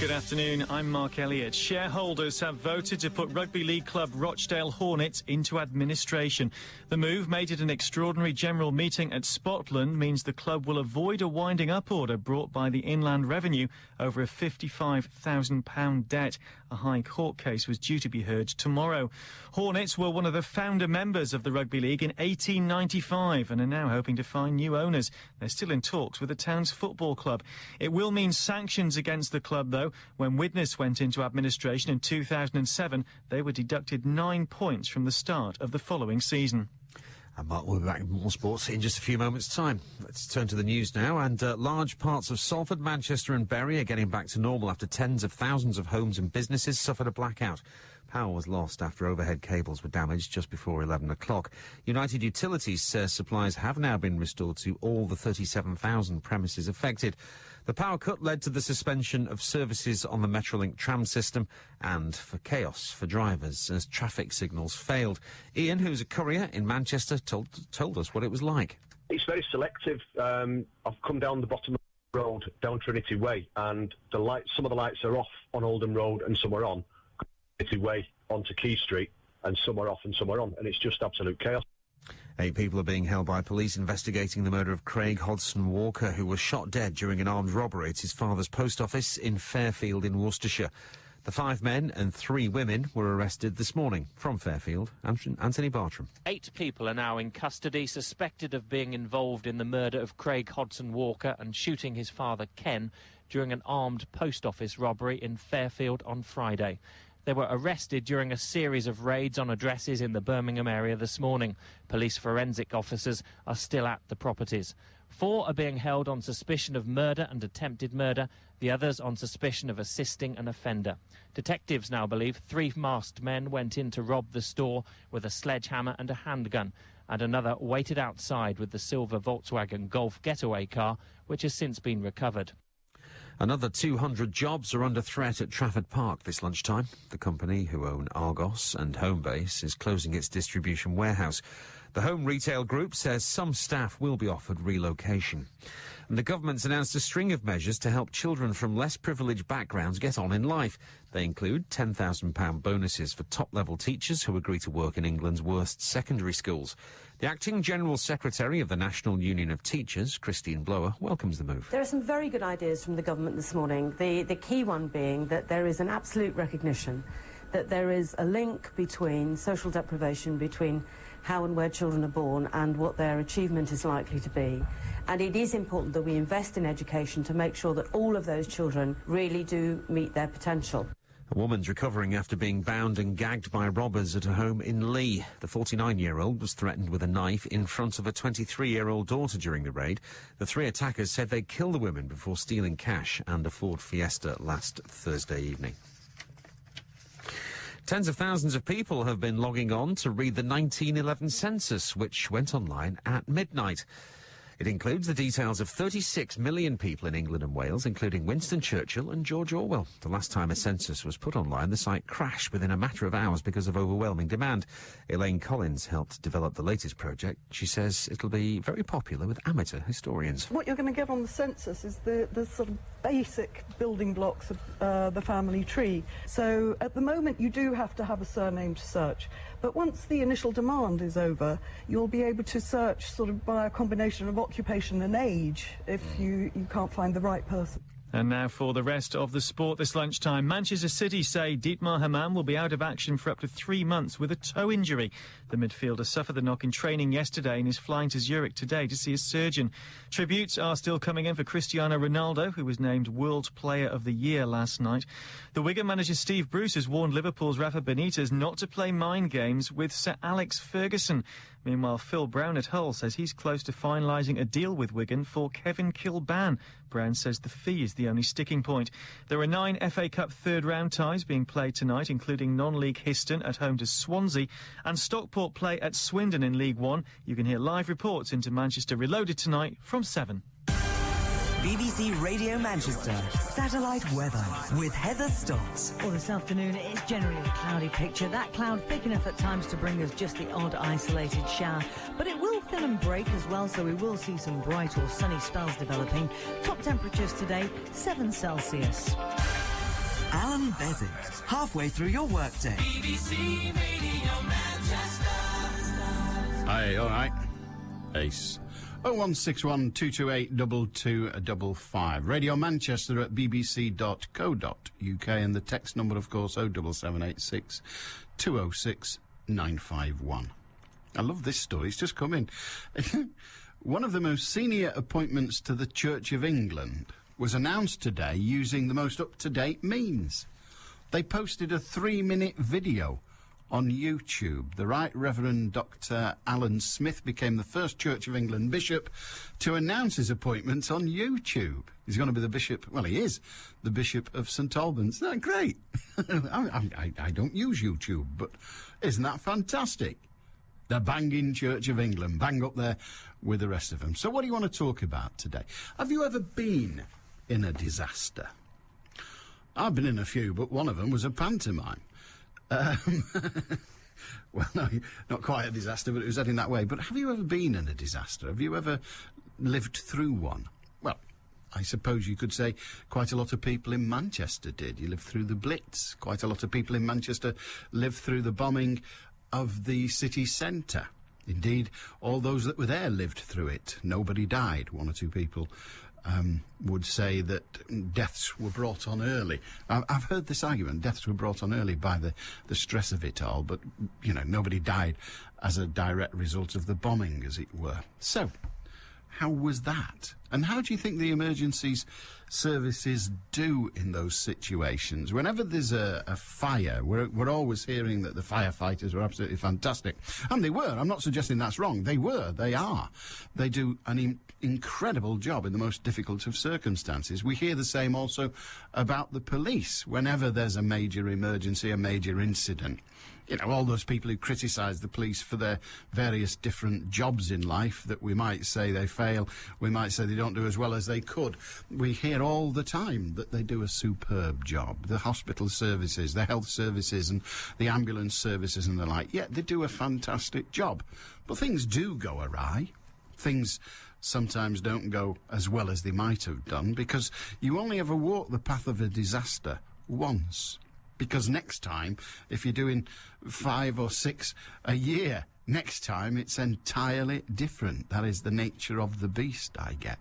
Good afternoon, I'm Mark Elliott. Shareholders have voted to put Rugby League club Rochdale Hornets into administration. The move, made at an extraordinary general meeting at Spotland, means the club will avoid a winding up order brought by the Inland Revenue over a £55,000 debt. A High Court case was due to be heard tomorrow. Hornets were one of the founder members of the Rugby League in 1895 and are now hoping to find new owners. They're still in talks with the town's football club. It will mean sanctions against the club, though. When Widnes went into administration in 2007, they were deducted 9 points from the start of the following season. And Mark will be back with more sports in just a few moments' time. Let's turn to the news now. And large parts of Salford, Manchester and Bury are getting back to normal after tens of thousands of homes and businesses suffered a blackout. Power was lost after overhead cables were damaged just before 11 o'clock. United Utilities says supplies have now been restored to all the 37,000 premises affected. The power cut led to the suspension of services on the Metrolink tram system and for chaos for drivers as traffic signals failed. Ian, who's a courier in Manchester, told us what it was like. It's very selective. I've come down the bottom of the road, down Trinity Way, and some of the lights are off on Oldham Road and some are on. Trinity Way onto Key Street, and some are off and some are on, and it's just absolute chaos. 8 people are being held by police investigating the murder of Craig Hodson Walker, who was shot dead during an armed robbery at his father's post office in Fairfield in Worcestershire. The 5 men and 3 women were arrested this morning. From Fairfield, Anthony Bartram. 8 people are now in custody, suspected of being involved in the murder of Craig Hodson Walker and shooting his father Ken during an armed post office robbery in Fairfield on Friday. They were arrested during a series of raids on addresses in the Birmingham area this morning. Police forensic officers are still at the properties. 4 are being held on suspicion of murder and attempted murder, the others on suspicion of assisting an offender. Detectives now believe 3 masked men went in to rob the store with a sledgehammer and a handgun, and another waited outside with the silver Volkswagen Golf getaway car, which has since been recovered. Another 200 jobs are under threat at Trafford Park this lunchtime. The company, who own Argos and Homebase, is closing its distribution warehouse. The home retail group says some staff will be offered relocation. And the government's announced a string of measures to help children from less privileged backgrounds get on in life. They include £10,000 bonuses for top-level teachers who agree to work in England's worst secondary schools. The Acting General Secretary of the National Union of Teachers, Christine Blower, welcomes the move. There are some very good ideas from the government this morning, the key one being that there is an absolute recognition that there is a link between social deprivation, between how and where children are born and what their achievement is likely to be. And it is important that we invest in education to make sure that all of those children really do meet their potential. A woman's recovering after being bound and gagged by robbers at a home in Lee. The 49-year-old was threatened with a knife in front of a 23-year-old daughter during the raid. The three attackers said they'd kill the women before stealing cash and a Ford Fiesta last Thursday evening. Tens of thousands of people have been logging on to read the 1911 census, which went online at midnight. It includes the details of 36 million people in England and Wales, including Winston Churchill and George Orwell. The last time a census was put online, the site crashed within a matter of hours because of overwhelming demand. Elaine Collins helped develop the latest project. She says it'll be very popular with amateur historians. What you're going to get on the census is the sort of basic building blocks of the family tree. So at the moment you do have to have a surname to search, but once the initial demand is over, you'll be able to search sort of by a combination of occupation and age if you can't find the right person. And now for the rest of the sport this lunchtime. Manchester City say Dietmar Hamann will be out of action for up to 3 months with a toe injury. The midfielder suffered the knock in training yesterday and is flying to Zurich today to see a surgeon. Tributes are still coming in for Cristiano Ronaldo, who was named World Player of the Year last night. The Wigan manager Steve Bruce has warned Liverpool's Rafa Benitez not to play mind games with Sir Alex Ferguson. Meanwhile, Phil Brown at Hull says he's close to finalising a deal with Wigan for Kevin Kilbane. Brown says the fee is the only sticking point. There are 9 FA Cup third-round ties being played tonight, including non-league Histon at home to Swansea and Stockport play at Swindon in League One. You can hear live reports into Manchester Reloaded tonight from 7. BBC Radio Manchester satellite weather with Heather Stott. Well, this afternoon it is generally a cloudy picture. That cloud thick enough at times to bring us just the odd isolated shower. But it will thin and break as well, so we will see some bright or sunny spells developing. Top temperatures today, 7 Celsius. Allan Beswick, halfway through your workday. BBC Radio Manchester. Hi, all right. Ace. 0161228 2255. Radio Manchester at bbc.co.uk, and the text number, of course, 07786 206 951. I love this story. It's just come in. One of the most senior appointments to the Church of England was announced today using the most up-to-date means. They posted a 3-minute video on YouTube. The Right Reverend Dr. Alan Smith became the first Church of England bishop to announce his appointment on YouTube. He's going to be the bishop, well, he is the Bishop of St Albans. Isn't that great? I don't use YouTube, but isn't that fantastic? The banging Church of England, bang up there with the rest of them. So what do you want to talk about today? Have you ever been in a disaster? I've been in a few, but one of them was a pantomime. Well, no, not quite a disaster, but it was heading that way. But have you ever been in a disaster? Have you ever lived through one? Well, I suppose you could say quite a lot of people in Manchester did. You lived through the Blitz. Quite a lot of people in Manchester lived through the bombing of the city centre. Indeed, all those that were there lived through it. Nobody died. 1 or 2 people would say that deaths were brought on early. I've heard this argument, deaths were brought on early by the stress of it all, but, you know, nobody died as a direct result of the bombing, as it were. So, how was that? And how do you think the emergencies services do in those situations? Whenever there's a fire, we're always hearing that the firefighters were absolutely fantastic. And they were. I'm not suggesting that's wrong. They were. They are. They do an incredible job in the most difficult of circumstances. We hear the same also about the police. Whenever there's a major emergency, a major incident, you know, all those people who criticise the police for their various different jobs in life, that we might say they fail, we might say they don't do as well as they could. We hear all the time that they do a superb job. The hospital services, the health services and the ambulance services and the like, yeah, they do a fantastic job. But things do go awry. Things sometimes don't go as well as they might have done, because you only ever walk the path of a disaster once. Because next time, if you're doing 5 or 6 a year, next time it's entirely different. That is the nature of the beast, I get.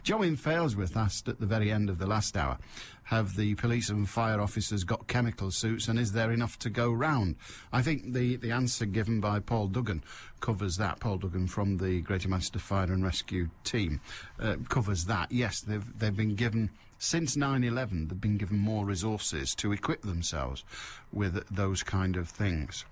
Joe in Failsworth asked at the very end of the last hour, have the police and fire officers got chemical suits, and is there enough to go round? I think the answer given by Paul Duggan covers that. Paul Duggan from the Greater Manchester Fire and Rescue team covers that. Yes, they've been given... Since 9/11, they've been given more resources to equip themselves with those kind of things.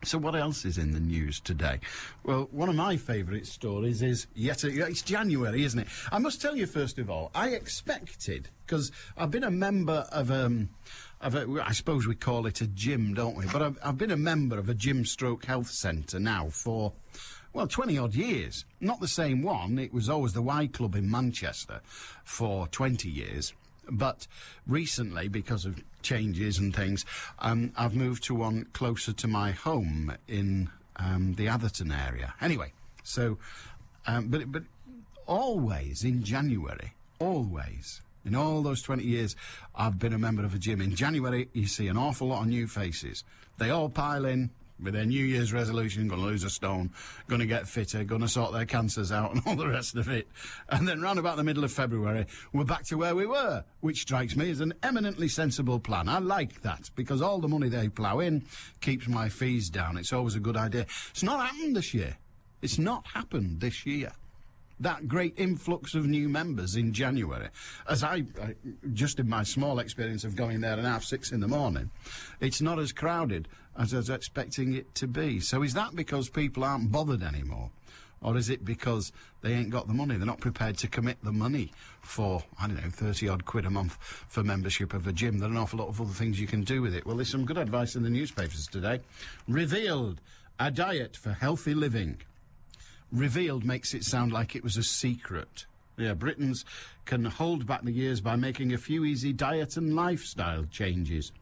So what else is in the news today? Well, one of my favourite stories is it's January, isn't it? I must tell you, first of all, I expected, because I've been a member of I suppose we call it a gym, don't we? But I've been a member of a gym stroke health centre now for... well, 20-odd years. Not the same one. It was always the Y Club in Manchester for 20 years. But recently, because of changes and things, I've moved to one closer to my home in the Atherton area. Anyway, so... but always in January, always... in all those 20 years, I've been a member of a gym. In January, you see an awful lot of new faces. They all pile in with their New Year's resolution, going to lose a stone, going to get fitter, going to sort their cancers out and all the rest of it. And then round about the middle of February, we're back to where we were, which strikes me as an eminently sensible plan. I like that, because all the money they plough in keeps my fees down. It's always a good idea. It's not happened this year. It's not happened this year. That great influx of new members in January, as I just in my small experience of going there at 6:30 in the morning, it's not as crowded as I was expecting it to be. So is that because people aren't bothered anymore? Or is it because they ain't got the money? They're not prepared to commit the money for, 30-odd quid a month for membership of a gym. There are an awful lot of other things you can do with it. Well, there's some good advice in the newspapers today. Revealed, a diet for healthy living. Revealed makes it sound like it was a secret. Yeah, Britons can hold back the years by making a few easy diet and lifestyle changes.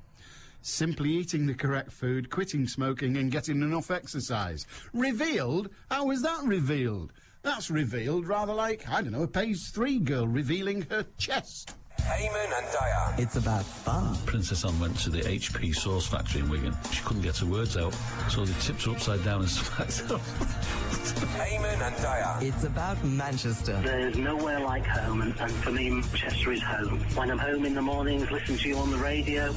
Simply eating the correct food, quitting smoking and getting enough exercise. Revealed? How was that revealed? That's revealed rather like, a page 3 girl revealing her chest. Eamon and Diane. It's about fun. Princess Anne went to the HP sauce factory in Wigan. She couldn't get her words out, so they tipped her upside down and smacked her. Eamon and Diane. It's about Manchester. There's nowhere like home, and for me, Manchester is home. When I'm home in the mornings, listen to you on the radio,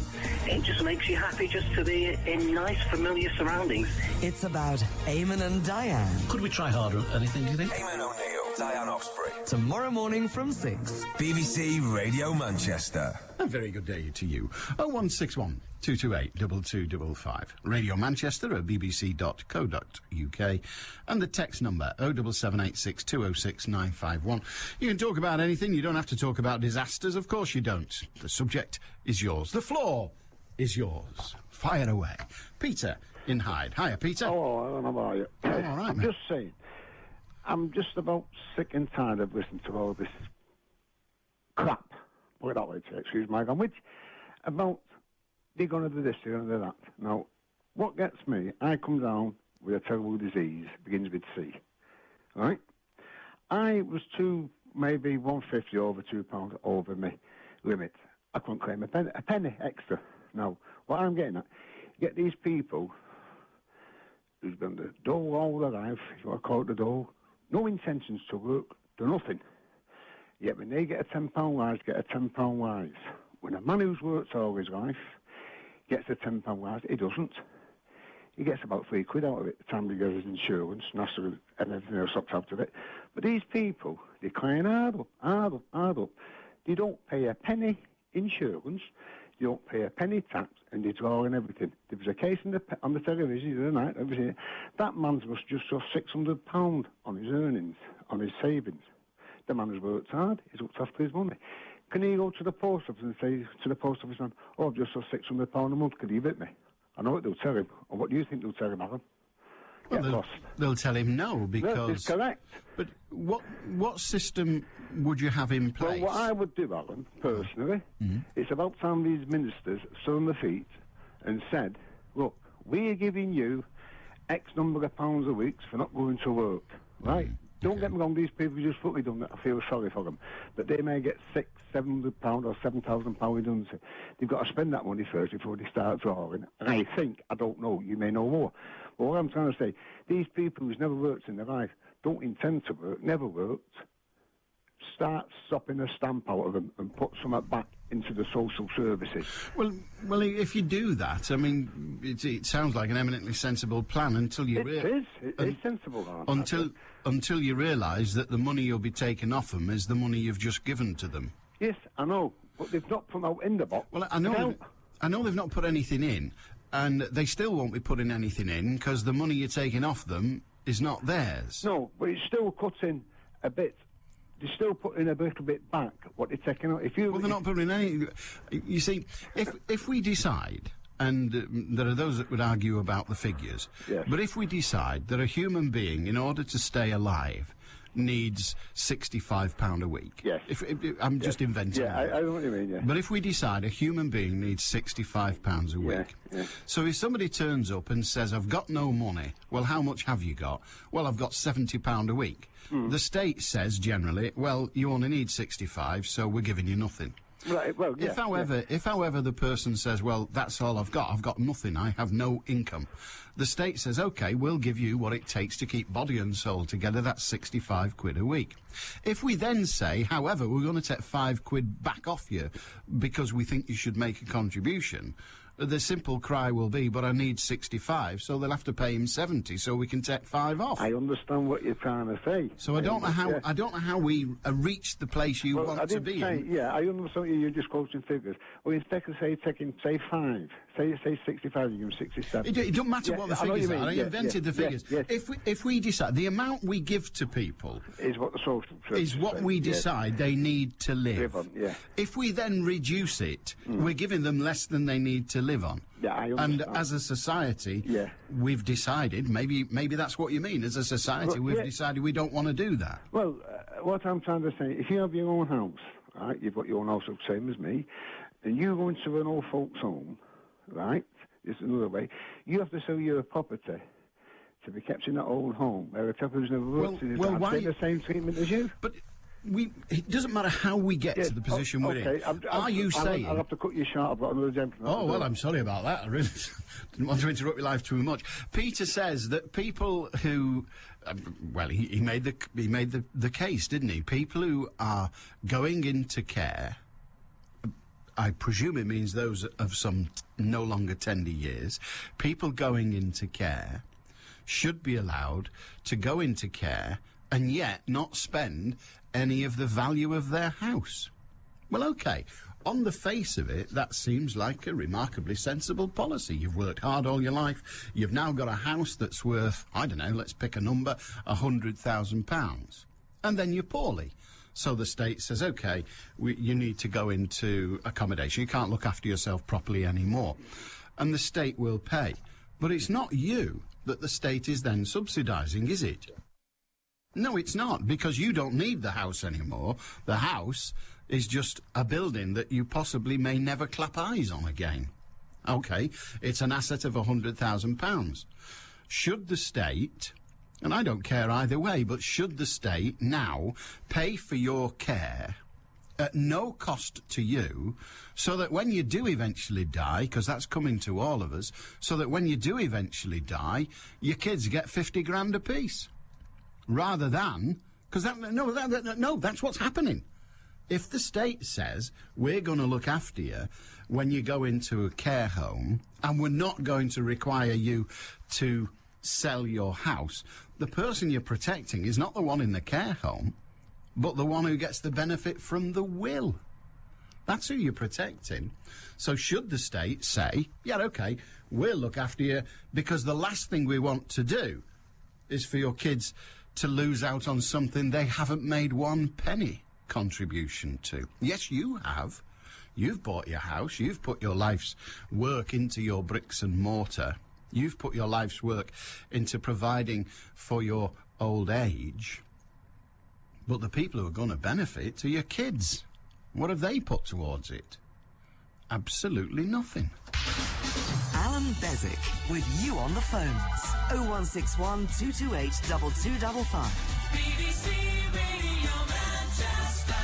it just makes you happy just to be in nice, familiar surroundings. It's about Eamon and Diane. Could we try harder at anything, do you think? Eamon O'Neill, Diane Oxbury. Tomorrow morning from 6. BBC Radio Manchester. A very good day to you. 0161 228 2255. Radio Manchester at bbc.co.uk. And the text number 07786 206 951. You can talk about anything. You don't have to talk about disasters. Of course you don't. The subject is yours. The floor is yours. Fire away. Peter in Hyde. Hiya, Peter. Hello, Alan. How are you? All right, I'm mate. just saying, I'm just about sick and tired of listening to all this crap, put it that way, excuse my language, about they're going to do this, they're going to do that. Now, what gets me, I come down with a terrible disease, begins with C, right? I was maybe 150 over £2 over my limit. I couldn't claim a penny extra. Now, what I'm getting at, you get these people who's been the dole all their life, if you want to call it the dole, no intentions to work, do nothing. Yet when they get a £10 rise, get a £10 rise. When a man who's worked all his life gets a £10 rise, he doesn't. He gets about £3 out of it, the time he gets his insurance, national and everything else up out of it. But these people, they crying hard up. They don't pay a penny insurance, they don't pay a penny tax, and they draw and everything. There was a case on the television the other night, that man must just have £600 on his earnings, on his savings. The man has worked hard, he's looked after his money. Can he go to the post office and say to the post office man, I've just got £600 a month, can you hit me? I know what they'll tell him. Or what do you think they'll tell him, Alan? Well, they'll tell him no, because... No, it's correct. But what system would you have in place? Well, what I would do, Alan, personally, it's about time these ministers stood on their feet and said, look, we are giving you X number of pounds a week for not going to work, right? Don't get me wrong, these people who just fully done that, I feel sorry for them. But they may get £600, £700 or £7,000 redundancy. They've got to spend that money first before they start drawing. And I think, I don't know, you may know more. But what I'm trying to say, these people who's never worked in their life, don't intend to work, never worked, start stopping a stamp out of them and put some back into the social services. Well, if you do that, I mean, it sounds like an eminently sensible plan until you It is sensible, until you realise that the money you'll be taking off them is the money you've just given to them. Yes, I know, but they've not put out in the box. Well, I know they've not put anything in, and they still won't be putting anything in because the money you're taking off them is not theirs. No, but it's still cutting a bit. They're still putting a little bit back what they're taking out. Well, they're not putting any. You see, if we decide, and there are those that would argue about the figures, yes. But if we decide that a human being, in order to stay alive, needs £65 a week. Yes. I'm just inventing. Yeah, I know what you mean, yeah. But if we decide a human being needs £65 a week, so if somebody turns up and says, I've got no money, well, how much have you got? Well, I've got £70 a week. The state says generally, well, you only need 65, so we're giving you nothing. Right, well, yeah. If, however, the person says, well, that's all I've got nothing, I have no income, the state says, OK, we'll give you what it takes to keep body and soul together, that's 65 quid a week. If we then say, however, we're going to take 5 quid back off you because we think you should make a contribution, the simple cry will be, but I need 65, so they'll have to pay him 70, so we can take 5 off. I understand what you're trying to say. So I don't know how we reach the place you want to be in. Yeah, I understand you're just quoting figures. Well, instead of taking 5, say 65, you give them 67. It don't matter what the figures are. I invented the figures. Yes. If we decide the amount we give to people is what the social is what we decide they need to live. If we then reduce it, we're giving them less than they need to live on. Yeah, I understand. And as a society, we've decided, maybe that's what you mean, as a society, we've decided we don't want to do that. Well, what I'm trying to say, if you have your own house, right, you've got your own house the same as me, and you go into an old folks' home, right, this is another way, you have to sell your property to be kept in that old home, where a chap who's never worked in his life get the same treatment as you. But it doesn't matter how we get to the position we're in. Are you saying... I'll have to cut you short, I've got another gentleman. Oh, well, I'm sorry about that. I really didn't want to interrupt your life too much. Peter says that people who... he made the case, didn't he? People who are going into care... I presume it means those of some no longer tender years. People going into care should be allowed to go into care and yet not spend any of the value of their house. Well, OK, on the face of it, that seems like a remarkably sensible policy. You've worked hard all your life. You've now got a house that's worth, I don't know, let's pick a number, £100,000. And then you're poorly. So the state says, OK, you need to go into accommodation. You can't look after yourself properly anymore. And the state will pay. But it's not you that the state is then subsidising, is it? No, it's not, because you don't need the house anymore. The house is just a building that you possibly may never clap eyes on again. OK, it's an asset of £100,000. Should the state... And I don't care either way, but should the state now pay for your care at no cost to you, so that when you do eventually die, because that's coming to all of us, so that when you do eventually die, your kids get 50 grand apiece, rather than... Because that's what's happening. If the state says, we're going to look after you when you go into a care home, and we're not going to require you to sell your house, the person you're protecting is not the one in the care home, but the one who gets the benefit from the will. That's who you're protecting. So should the state say, yeah, OK, we'll look after you, because the last thing we want to do is for your kids to lose out on something they haven't made 1 penny contribution to. Yes, you have. You've bought your house. You've put your life's work into your bricks and mortar. You've put your life's work into providing for your old age. But the people who are going to benefit are your kids. What have they put towards it? Absolutely nothing. Allan Beswick with you on the phones. 0161 228 2255. BBC Radio Manchester.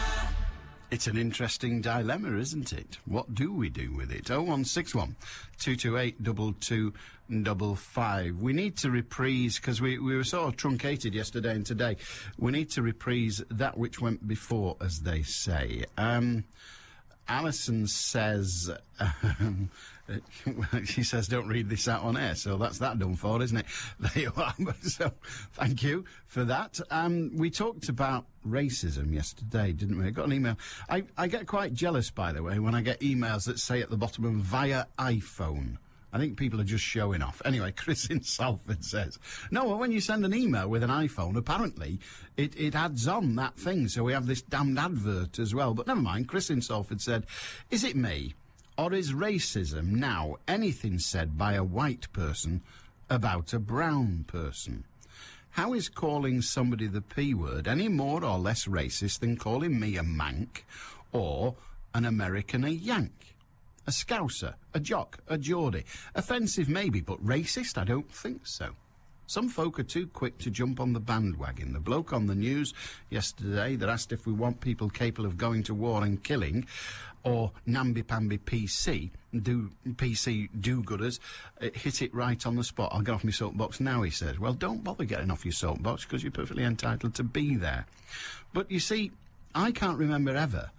It's an interesting dilemma, isn't it? What do we do with it? 0161 228 2255. We need to reprise, because we were sort of truncated yesterday and today. We need to reprise that which went before, as they say. Alison says, she says, don't read this out on air, so that's that done for, isn't it? There you are. So, thank you for that. We talked about racism yesterday, didn't we? I got an email. I get quite jealous, by the way, when I get emails that say at the bottom of them, via iPhone. I think people are just showing off. Anyway, Chris in Salford says, no, well, when you send an email with an iPhone, apparently it adds on that thing, so we have this damned advert as well. But never mind, Chris in Salford said, is it me, or is racism now anything said by a white person about a brown person? How is calling somebody the P word any more or less racist than calling me a mank or an American a yank? A Scouser, a jock, a Geordie. Offensive maybe, but racist? I don't think so. Some folk are too quick to jump on the bandwagon. The bloke on the news yesterday that asked if we want people capable of going to war and killing, or namby-pamby PC do-gooders, hit it right on the spot. I'll get off my soapbox now, he says. Well, don't bother getting off your soapbox, because you're perfectly entitled to be there. But you see, I can't remember ever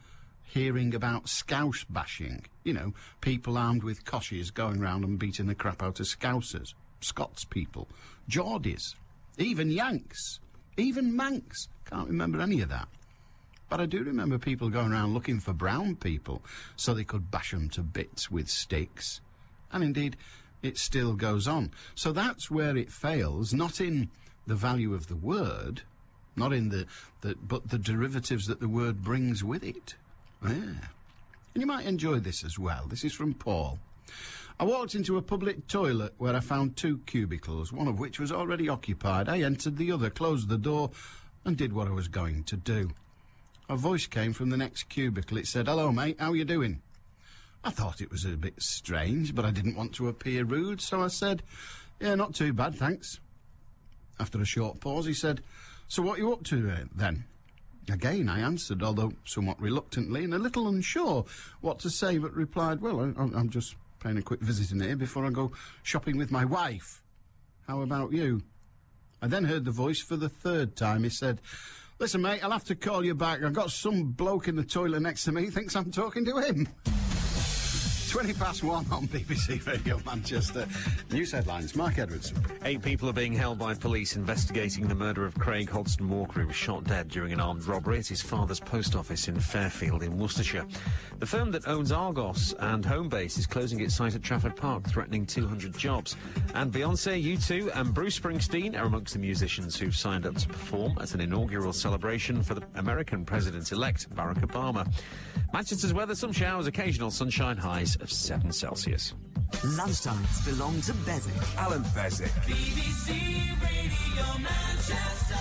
hearing about Scouse bashing. You know, people armed with coshes going round and beating the crap out of Scousers, Scots people, Geordies, even Yanks, even Manx. Can't remember any of that. But I do remember people going around looking for brown people so they could bash them to bits with sticks. And indeed, it still goes on. So that's where it fails, not in the value of the word, not in but the derivatives that the word brings with it. Yeah. And you might enjoy this as well. This is from Paul. I walked into a public toilet where I found 2 cubicles, one of which was already occupied. I entered the other, closed the door, and did what I was going to do. A voice came from the next cubicle. It said, "Hello, mate, how you doing?" I thought it was a bit strange, but I didn't want to appear rude, so I said, "Yeah, not too bad, thanks." After a short pause, he said, "So what are you up to then?" Again, I answered, although somewhat reluctantly and a little unsure what to say, but replied, "Well, I'm just paying a quick visit in here before I go shopping with my wife. How about you?" I then heard the voice for the 3rd time. He said, "Listen, mate, I'll have to call you back. I've got some bloke in the toilet next to me thinks I'm talking to him." 1:20 on BBC Radio Manchester. News headlines, Mark Edwardson. 8 people are being held by police investigating the murder of Craig Hodgson Walker, who was shot dead during an armed robbery at his father's post office in Fairfield in Worcestershire. The firm that owns Argos and Homebase is closing its site at Trafford Park, threatening 200 jobs. And Beyoncé, U2 and Bruce Springsteen are amongst the musicians who've signed up to perform at an inaugural celebration for the American President-elect Barack Obama. Manchester's weather, some showers, occasional sunshine, highs of 7 Celsius. Lunchtimes belong to Beswick. Allan Beswick. BBC Radio Manchester.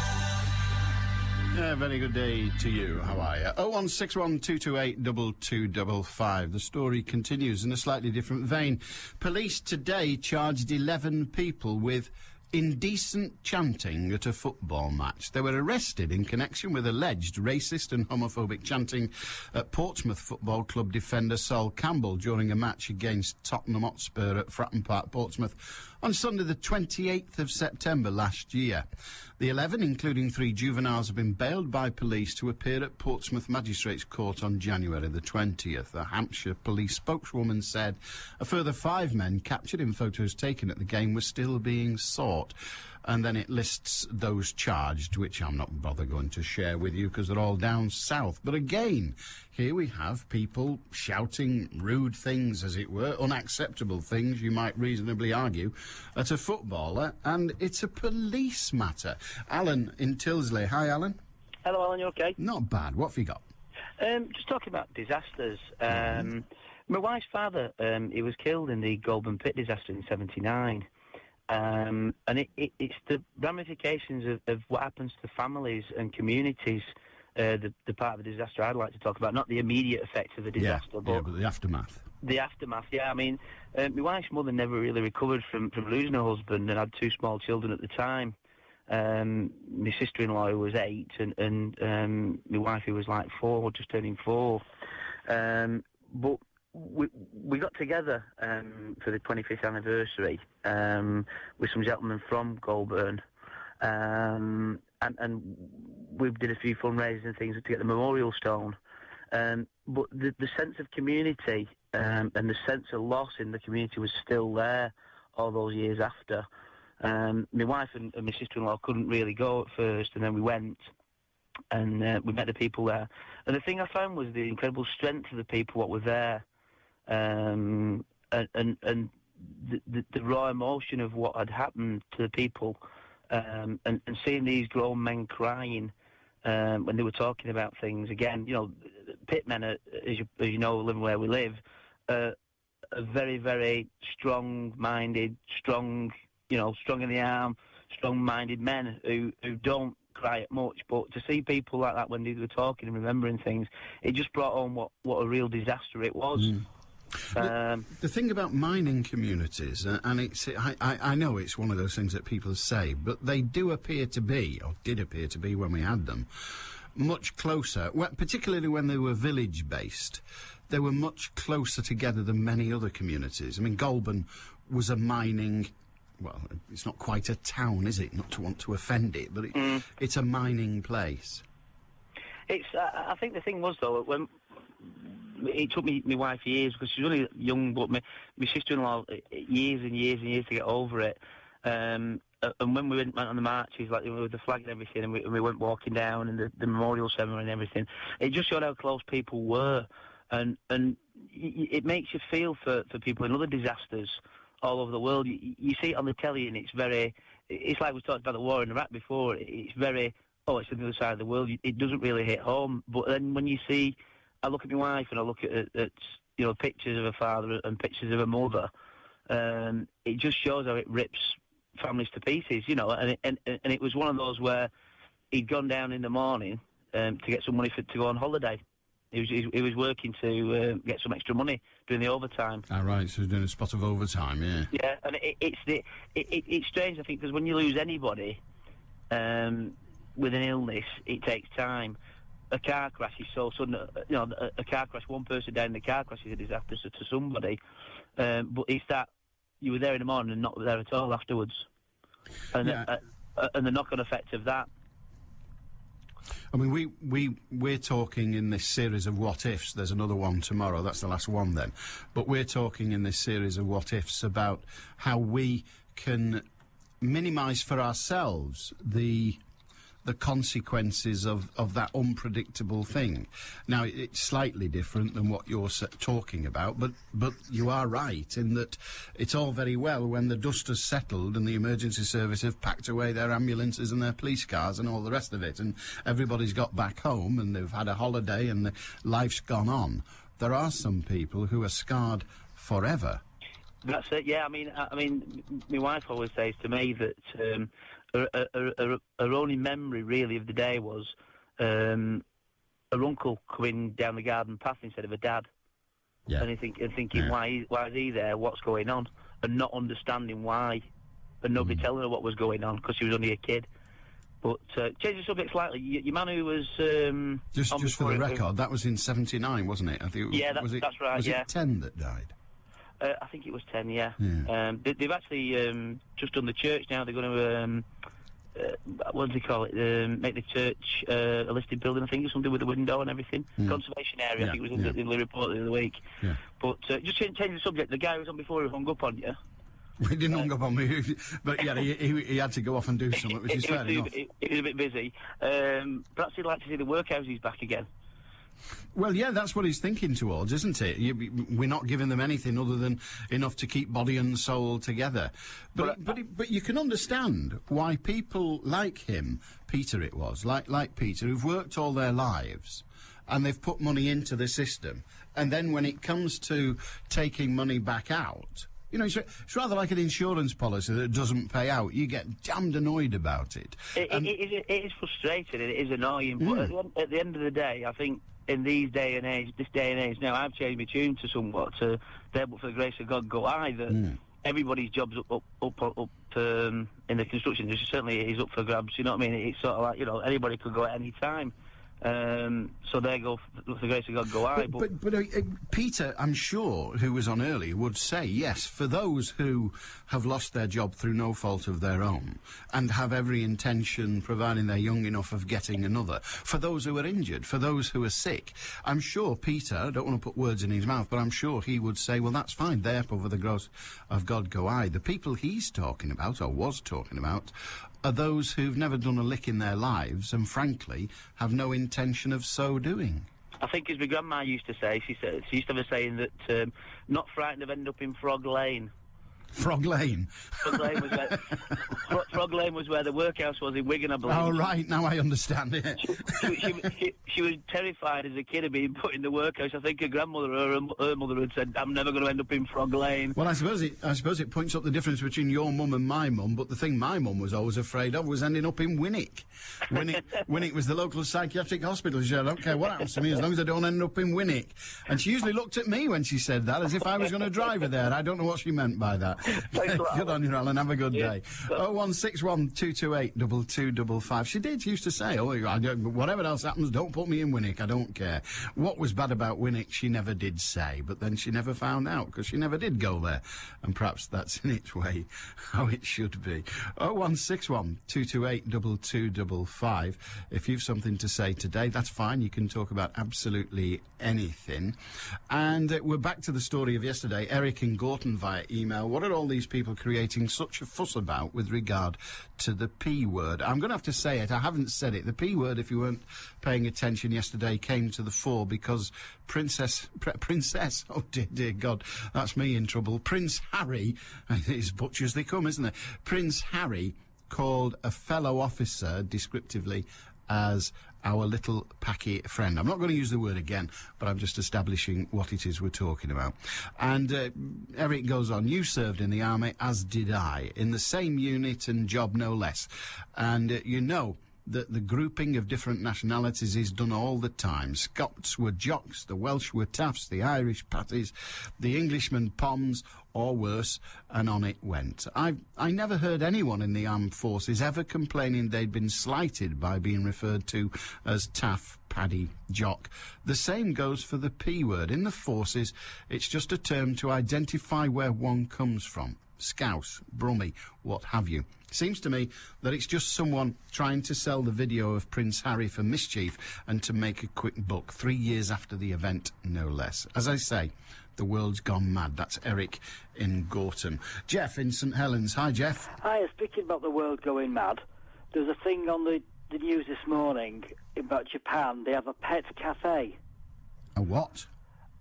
Yeah, very good day to you. How are you? 0161 228 2255. The story continues in a slightly different vein. Police today charged 11 people with indecent chanting at a football match. They were arrested in connection with alleged racist and homophobic chanting at Portsmouth Football Club defender Sol Campbell during a match against Tottenham Hotspur at Fratton Park, Portsmouth, on Sunday the 28th of September last year. The 11, including 3 juveniles, have been bailed by police to appear at Portsmouth Magistrates Court on January the 20th. A Hampshire police spokeswoman said a further 5 men captured in photos taken at the game were still being sought. And then it lists those charged, which I'm not bother going to share with you because they're all down south. But again, here we have people shouting rude things, as it were, unacceptable things, you might reasonably argue, at a footballer, and it's a police matter. Alan in Tilsley. Hi, Alan. Hello, Alan, you okay? Not bad. What have you got? Just talking about disasters. My wife's father, he was killed in the Goulburn Pit disaster in '79. And it's the ramifications of what happens to families and communities, the part of the disaster I'd like to talk about, not the immediate effects of the disaster, but the aftermath. The aftermath, yeah. I mean, my wife's mother never really recovered from losing her husband and had 2 small children at the time. my sister-in-law who was 8, and my wife who was like 4, just turning 4. But we got together for the 25th anniversary with some gentlemen from Goulburn, and we did a few fundraisers and things to get the memorial stone. But the sense of community and the sense of loss in the community was still there all those years after. My wife and my sister-in-law couldn't really go at first, and then we went, and we met the people there. And the thing I found was the incredible strength of the people what were there, and the raw emotion of what had happened to the people, and seeing these grown men crying when they were talking about things. Again, pitmen, as you know, living where we live, are very, very strong-minded, strong in the arm, strong-minded men who don't cry at much. But to see people like that when they were talking and remembering things, it just brought home what a real disaster it was. The thing about mining communities, and I know it's one of those things that people say, but they do appear to be, or did appear to be when we had them, much closer, particularly when they were village-based. They were much closer together than many other communities. I mean, Goulburn was a mining... Well, it's not quite a town, is it? Not to want to offend it, but it's a mining place. It's. I think the thing was, though, when it took my wife years, because she's only young, but my sister-in-law years and years and years to get over it. And when we went on the marches, like with the flag and everything, and we went walking down, and the memorial ceremony and everything, it just showed how close people were, and it makes you feel for people in other disasters all over the world. You see it on the telly, and it's like we talked about the war in Iraq before. It's very, it's on the other side of the world. It doesn't really hit home. But then when you see, I look at my wife and I look at pictures of her father and pictures of her mother, it just shows how it rips families to pieces, and it was one of those where he'd gone down in the morning to get some money to go on holiday. He was working to get some extra money doing the overtime. Ah, right, so he's doing a spot of overtime, yeah. Yeah, and it's strange, I think, because when you lose anybody with an illness, it takes time. A car crash is so sudden. A car crash, one person down in the car crash is a disaster to somebody. But it's that you were there in the morning and not there at all afterwards. And, and the knock-on effect of that. I mean, we're talking in this series of what-ifs. There's another one tomorrow. That's the last one then. But we're talking in this series of what-ifs about how we can minimise for ourselves the consequences of that unpredictable thing. Now, it's slightly different than what you're talking about, but you are right in that it's all very well when the dust has settled and the emergency service have packed away their ambulances and their police cars and all the rest of it, and everybody's got back home and they've had a holiday and life's gone on. There are some people who are scarred forever. That's it, yeah. I mean, my wife always says to me that her only memory really of the day was her uncle coming down the garden path instead of her dad, and thinking why is he there? What's going on? And not understanding why, and nobody telling her what was going on because she was only a kid. But change the subject slightly. Your man who was just for the record, that was in '79, wasn't it? I think. That's right. Was it 10 that died? I think it was 10, yeah. They've actually just done the church now. They're going to, what do they call it, make the church a listed building, I think, or something with a window and everything. Conservation area, I think it was in the report the other week. Yeah. But just change the subject, the guy who was on before who hung up on you. He didn't hang up on me, but yeah, he had to go off and do something, which is fair enough. He was a bit busy. Perhaps he'd like to see the workhouses back again. Well, yeah, that's what he's thinking towards, isn't it? We're not giving them anything other than enough to keep body and soul together. But you can understand why people like him, Peter it was, like Peter, who've worked all their lives and they've put money into the system, and then when it comes to taking money back out, it's rather like an insurance policy that doesn't pay out. You get damned annoyed about it. It is frustrating and it is annoying, but at the end of the day, I think in this day and age now, I've changed my tune to somewhat to there, but for the grace of God go I, that everybody's job's up in the construction industry. Certainly it is up for grabs. You know what I mean? It's sort of like, you know, anybody could go at any time. So there go, with the grace of God, go I. But Peter, I'm sure, who was on earlier, would say, yes, for those who have lost their job through no fault of their own and have every intention, providing they're young enough, of getting another, for those who are injured, for those who are sick, I'm sure Peter, I don't want to put words in his mouth, but I'm sure he would say, well, that's fine, therefore, for the grace of God, go I. The people he's talking about, or was talking about, are those who've never done a lick in their lives and, frankly, have no intention of so doing. I think, as my grandma used to say, she used to have a saying that not frightened of ending up in Frog Lane. Frog Lane? Frog Lane was where the workhouse was in Wigan, I believe. Oh, right, now I understand it. She was terrified as a kid of being put in the workhouse. I think her grandmother or her mother had said, I'm never going to end up in Frog Lane. Well, I suppose it points up the difference between your mum and my mum, but the thing my mum was always afraid of was ending up in Winwick. Winwick was the local psychiatric hospital. She said, I don't care what happens to me as long as I don't end up in Winwick. And she usually looked at me when she said that as if I was going to drive her there. I don't know what she meant by that. Good on you, Alan. Have a good day. 0161228 2255. She used to say, whatever else happens, don't put me in Winwick. I don't care. What was bad about Winwick, she never did say, but then she never found out because she never did go there. And perhaps that's in its way how it should be. 0161228 2255. If you've something to say today, that's fine. You can talk about absolutely anything. And we're back to the story of yesterday. Eric in Gorton via email. What are all these people creating such a fuss about with regard to the P word? I'm going to have to say it. I haven't said it. The P word, if you weren't paying attention yesterday, came to the fore because Princess, oh dear God, that's me in trouble. Prince Harry, it's butch as they come, isn't it? Prince Harry called a fellow officer descriptively as our little packy friend. I'm not going to use the word again, but I'm just establishing what it is we're talking about. And Eric goes on, you served in the army, as did I, in the same unit and job no less. And you know that the grouping of different nationalities is done all the time. Scots were jocks, the Welsh were taffs, the Irish patties, the Englishmen poms, or worse, and on it went. I never heard anyone in the armed forces ever complaining they'd been slighted by being referred to as taff, paddy, jock. The same goes for the P word. In the forces, it's just a term to identify where one comes from. Scouse, Brummy, what have you. Seems to me that it's just someone trying to sell the video of Prince Harry for mischief and to make a quick buck 3 years after the event, no less. As I say, the world's gone mad. That's Eric in Gorton. Jeff in St Helens. Hi, Jeff. Hi, speaking about the world going mad, there's a thing on the news this morning about Japan. They have a pet cafe. A what?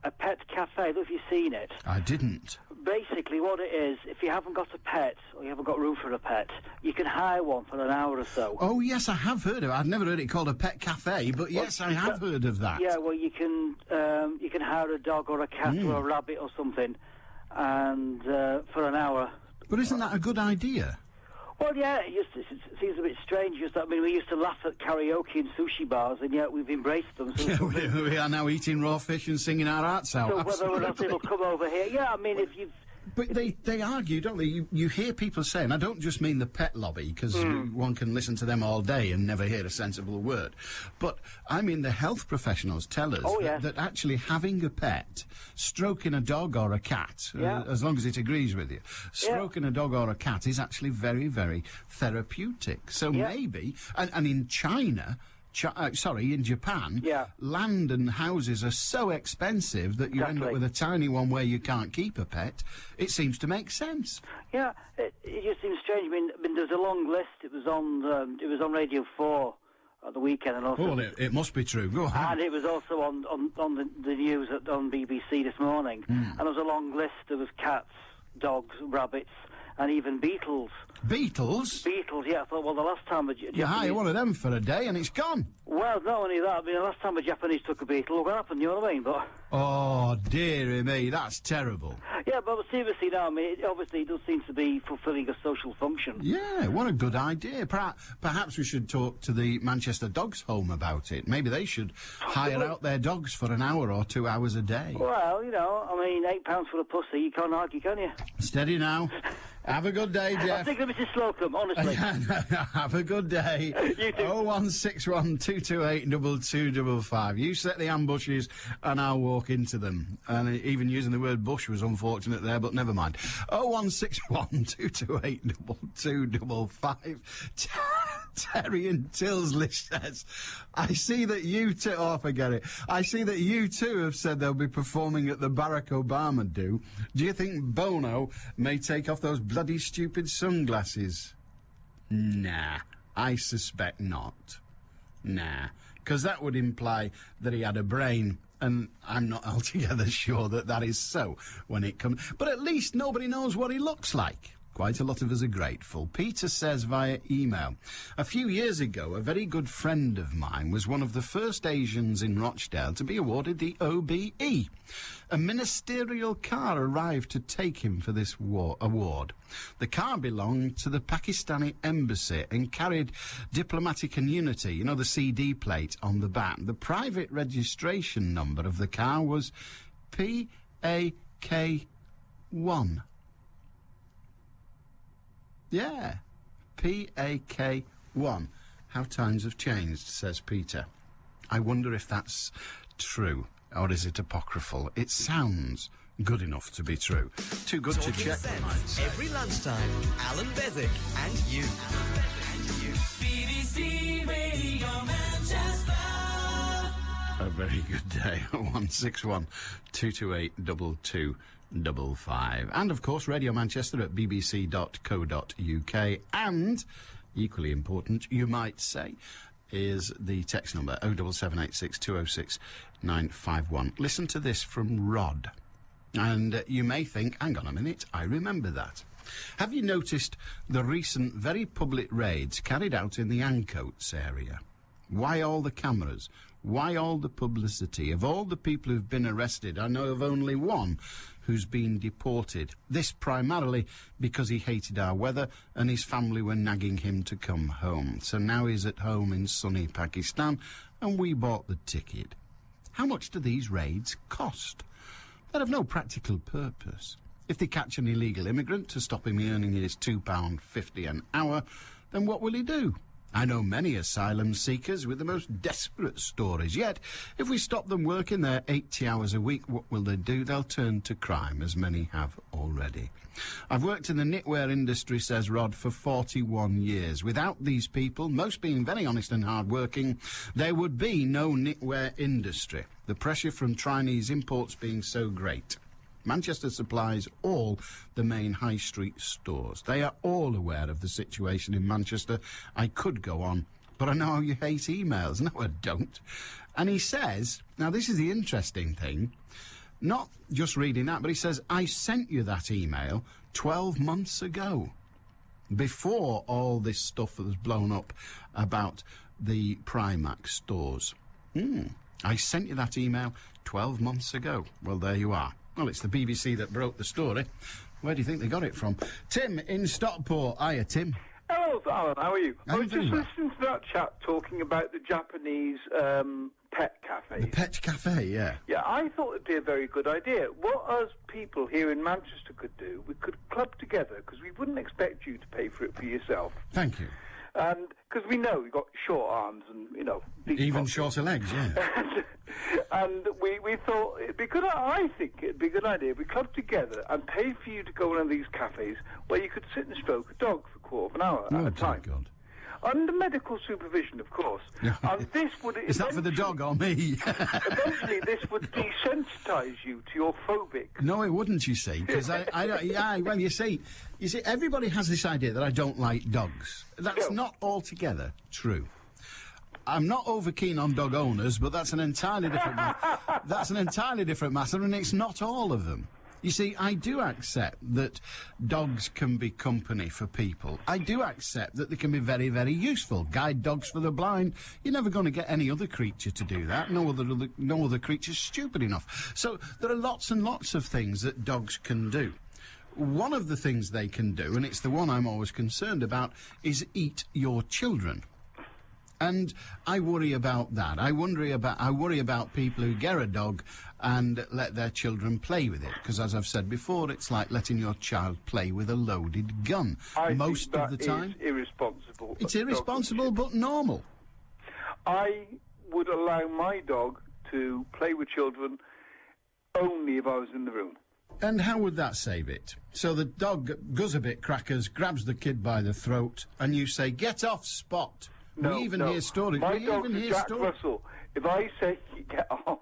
A pet cafe. I don't know if you've seen it. I didn't. Basically, what it is, if you haven't got a pet, or you haven't got room for a pet, you can hire one for an hour or so. Oh, yes, I have heard of it. I've never heard it called a pet cafe, but yes, I have heard of that. Yeah, well, you can hire a dog or a cat or a rabbit or something, and for an hour. But isn't that a good idea? Well, yeah, it seems a bit strange. We used to laugh at karaoke and sushi bars, and yet we've embraced them. So we are now eating raw fish and singing our hearts out. So whether or not it'll come over here, yeah, I mean, if you've... But they argue, don't they? You hear people saying, I don't just mean the pet lobby, because one can listen to them all day and never hear a sensible word, but I mean the health professionals tell us that actually having a pet, stroking a dog or a cat, as long as it agrees with you, stroking a dog or a cat is actually very, very therapeutic. So maybe, and in China... in Japan, land and houses are so expensive that you end up with a tiny one where you can't keep a pet. It seems to make sense. Yeah, it just seems strange. I mean, there's a long list. It was on Radio 4 at the weekend, and also. Well, it must be true. Go ahead. And it was also on the news on BBC this morning. And there was a long list. There was cats, dogs, rabbits, and even beetles. Beetles? Beetles, yeah. I thought, well, the last time You hire one of them for a day and it's gone. Well, not only that, I mean, the last time a Japanese took a beetle, what happened, you know what I mean? But Oh, dearie me, that's terrible. yeah, but seriously now, I mean, obviously it does seem to be fulfilling a social function. Yeah, what a good idea. Perhaps we should talk to the Manchester Dogs Home about it. Maybe they should hire out their dogs for an hour or 2 hours a day. Well, you know, I mean, £8 for a pussy, you can't argue, can you? Steady now. Have a good day, Jeff. I think of Mrs. Slocum, honestly. Have a good day. You too. 0161 228 2255. You set the ambushes and I'll walk into them. And even using the word bush was unfortunate there, but never mind. 0161 228 2255. Terry in Tilsley says, I see that you two... Oh, forget it. I see that you two have said they'll be performing at the Barack Obama do. Do you think Bono may take off those bloody stupid sunglasses? Nah, I suspect not. Nah, because that would imply that he had a brain, and I'm not altogether sure that that is so when it comes... But at least nobody knows what he looks like. Quite a lot of us are grateful. Peter says via email, a few years ago, a very good friend of mine was one of the first Asians in Rochdale to be awarded the OBE. A ministerial car arrived to take him for this award. The car belonged to the Pakistani embassy and carried diplomatic immunity, you know, the CD plate on the back. The private registration number of the car was PAK1. Yeah, PAK1. How times have changed, says Peter. I wonder if that's true, or is it apocryphal? It sounds good enough to be true. Too good to check, I might say. Every lunchtime, Allan Beswick and you. BBC Radio Manchester. A very good day. 161 228 2255. And, of course, Radio Manchester at bbc.co.uk. And, equally important, you might say, is the text number 07786 206 951. Listen to this from Rod. And you may think, hang on a minute, I remember that. Have you noticed the recent very public raids carried out in the Ancoats area? Why all the cameras? Why all the publicity? Of all the people who've been arrested, I know of only one who's been deported. This primarily because he hated our weather and his family were nagging him to come home. So now he's at home in sunny Pakistan and we bought the ticket. How much do these raids cost? They're of no practical purpose. If they catch an illegal immigrant to stop him earning his £2.50 an hour, then what will he do? I know many asylum seekers with the most desperate stories. Yet, if we stop them working their 80 hours a week, what will they do? They'll turn to crime, as many have already. I've worked in the knitwear industry, says Rod, for 41 years. Without these people, most being very honest and hard-working, there would be no knitwear industry. The pressure from Chinese imports being so great. Manchester supplies all the main high street stores. They are all aware of the situation in Manchester. I could go on, but I know you hate emails. No, I don't. And he says, now this is the interesting thing, not just reading that, but he says, I sent you that email 12 months ago, before all this stuff was blown up about the Primark stores. I sent you that email 12 months ago. Well, there you are. Well, it's the BBC that broke the story. Where do you think they got it from? Tim in Stockport. Hiya, Tim. Hello, Alan. How are you? I was just doing well. listening to that chap talking about the Japanese pet cafe. The pet cafe, yeah. Yeah, I thought it'd be a very good idea. What us people here in Manchester could do, we could club together, because we wouldn't expect you to pay for it for yourself. Thank you. And because we know you've got short arms and, you know... deep Even pockets. shorter legs, yeah. And we thought it'd be good. I think it'd be a good idea if we club together and pay for you to go to one of these cafes where you could sit and stroke a dog for a quarter of an hour at a time. God. Under medical supervision, of course. And this would... Is that for the dog or me? Eventually, this would desensitise you to your phobic. No, it wouldn't, you see, because well, you see, everybody has this idea that I don't like dogs. That's not altogether true. I'm not over keen on dog owners, but that's an entirely different that's an entirely different matter, and it's not all of them. You see, I do accept that dogs can be company for people. I do accept that they can be very, very useful. Guide dogs for the blind. You're never going to get any other creature to do that. No other creature's stupid enough. So there are lots and lots of things that dogs can do. One of the things they can do, and it's the one I'm always concerned about, is eat your children. And I worry about that. I worry about people who get a dog and let their children play with it. Because, as I've said before, it's like letting your child play with a loaded gun. Most of the time. It's irresponsible. It's irresponsible, but normal. I would allow my dog to play with children only if I was in the room. And how would that save it? So the dog goes a bit crackers, grabs the kid by the throat, and you say, "Get off, Spot." No, we even no. hear stories. My we dog's even hear Jack stories. Russell. If I say get off,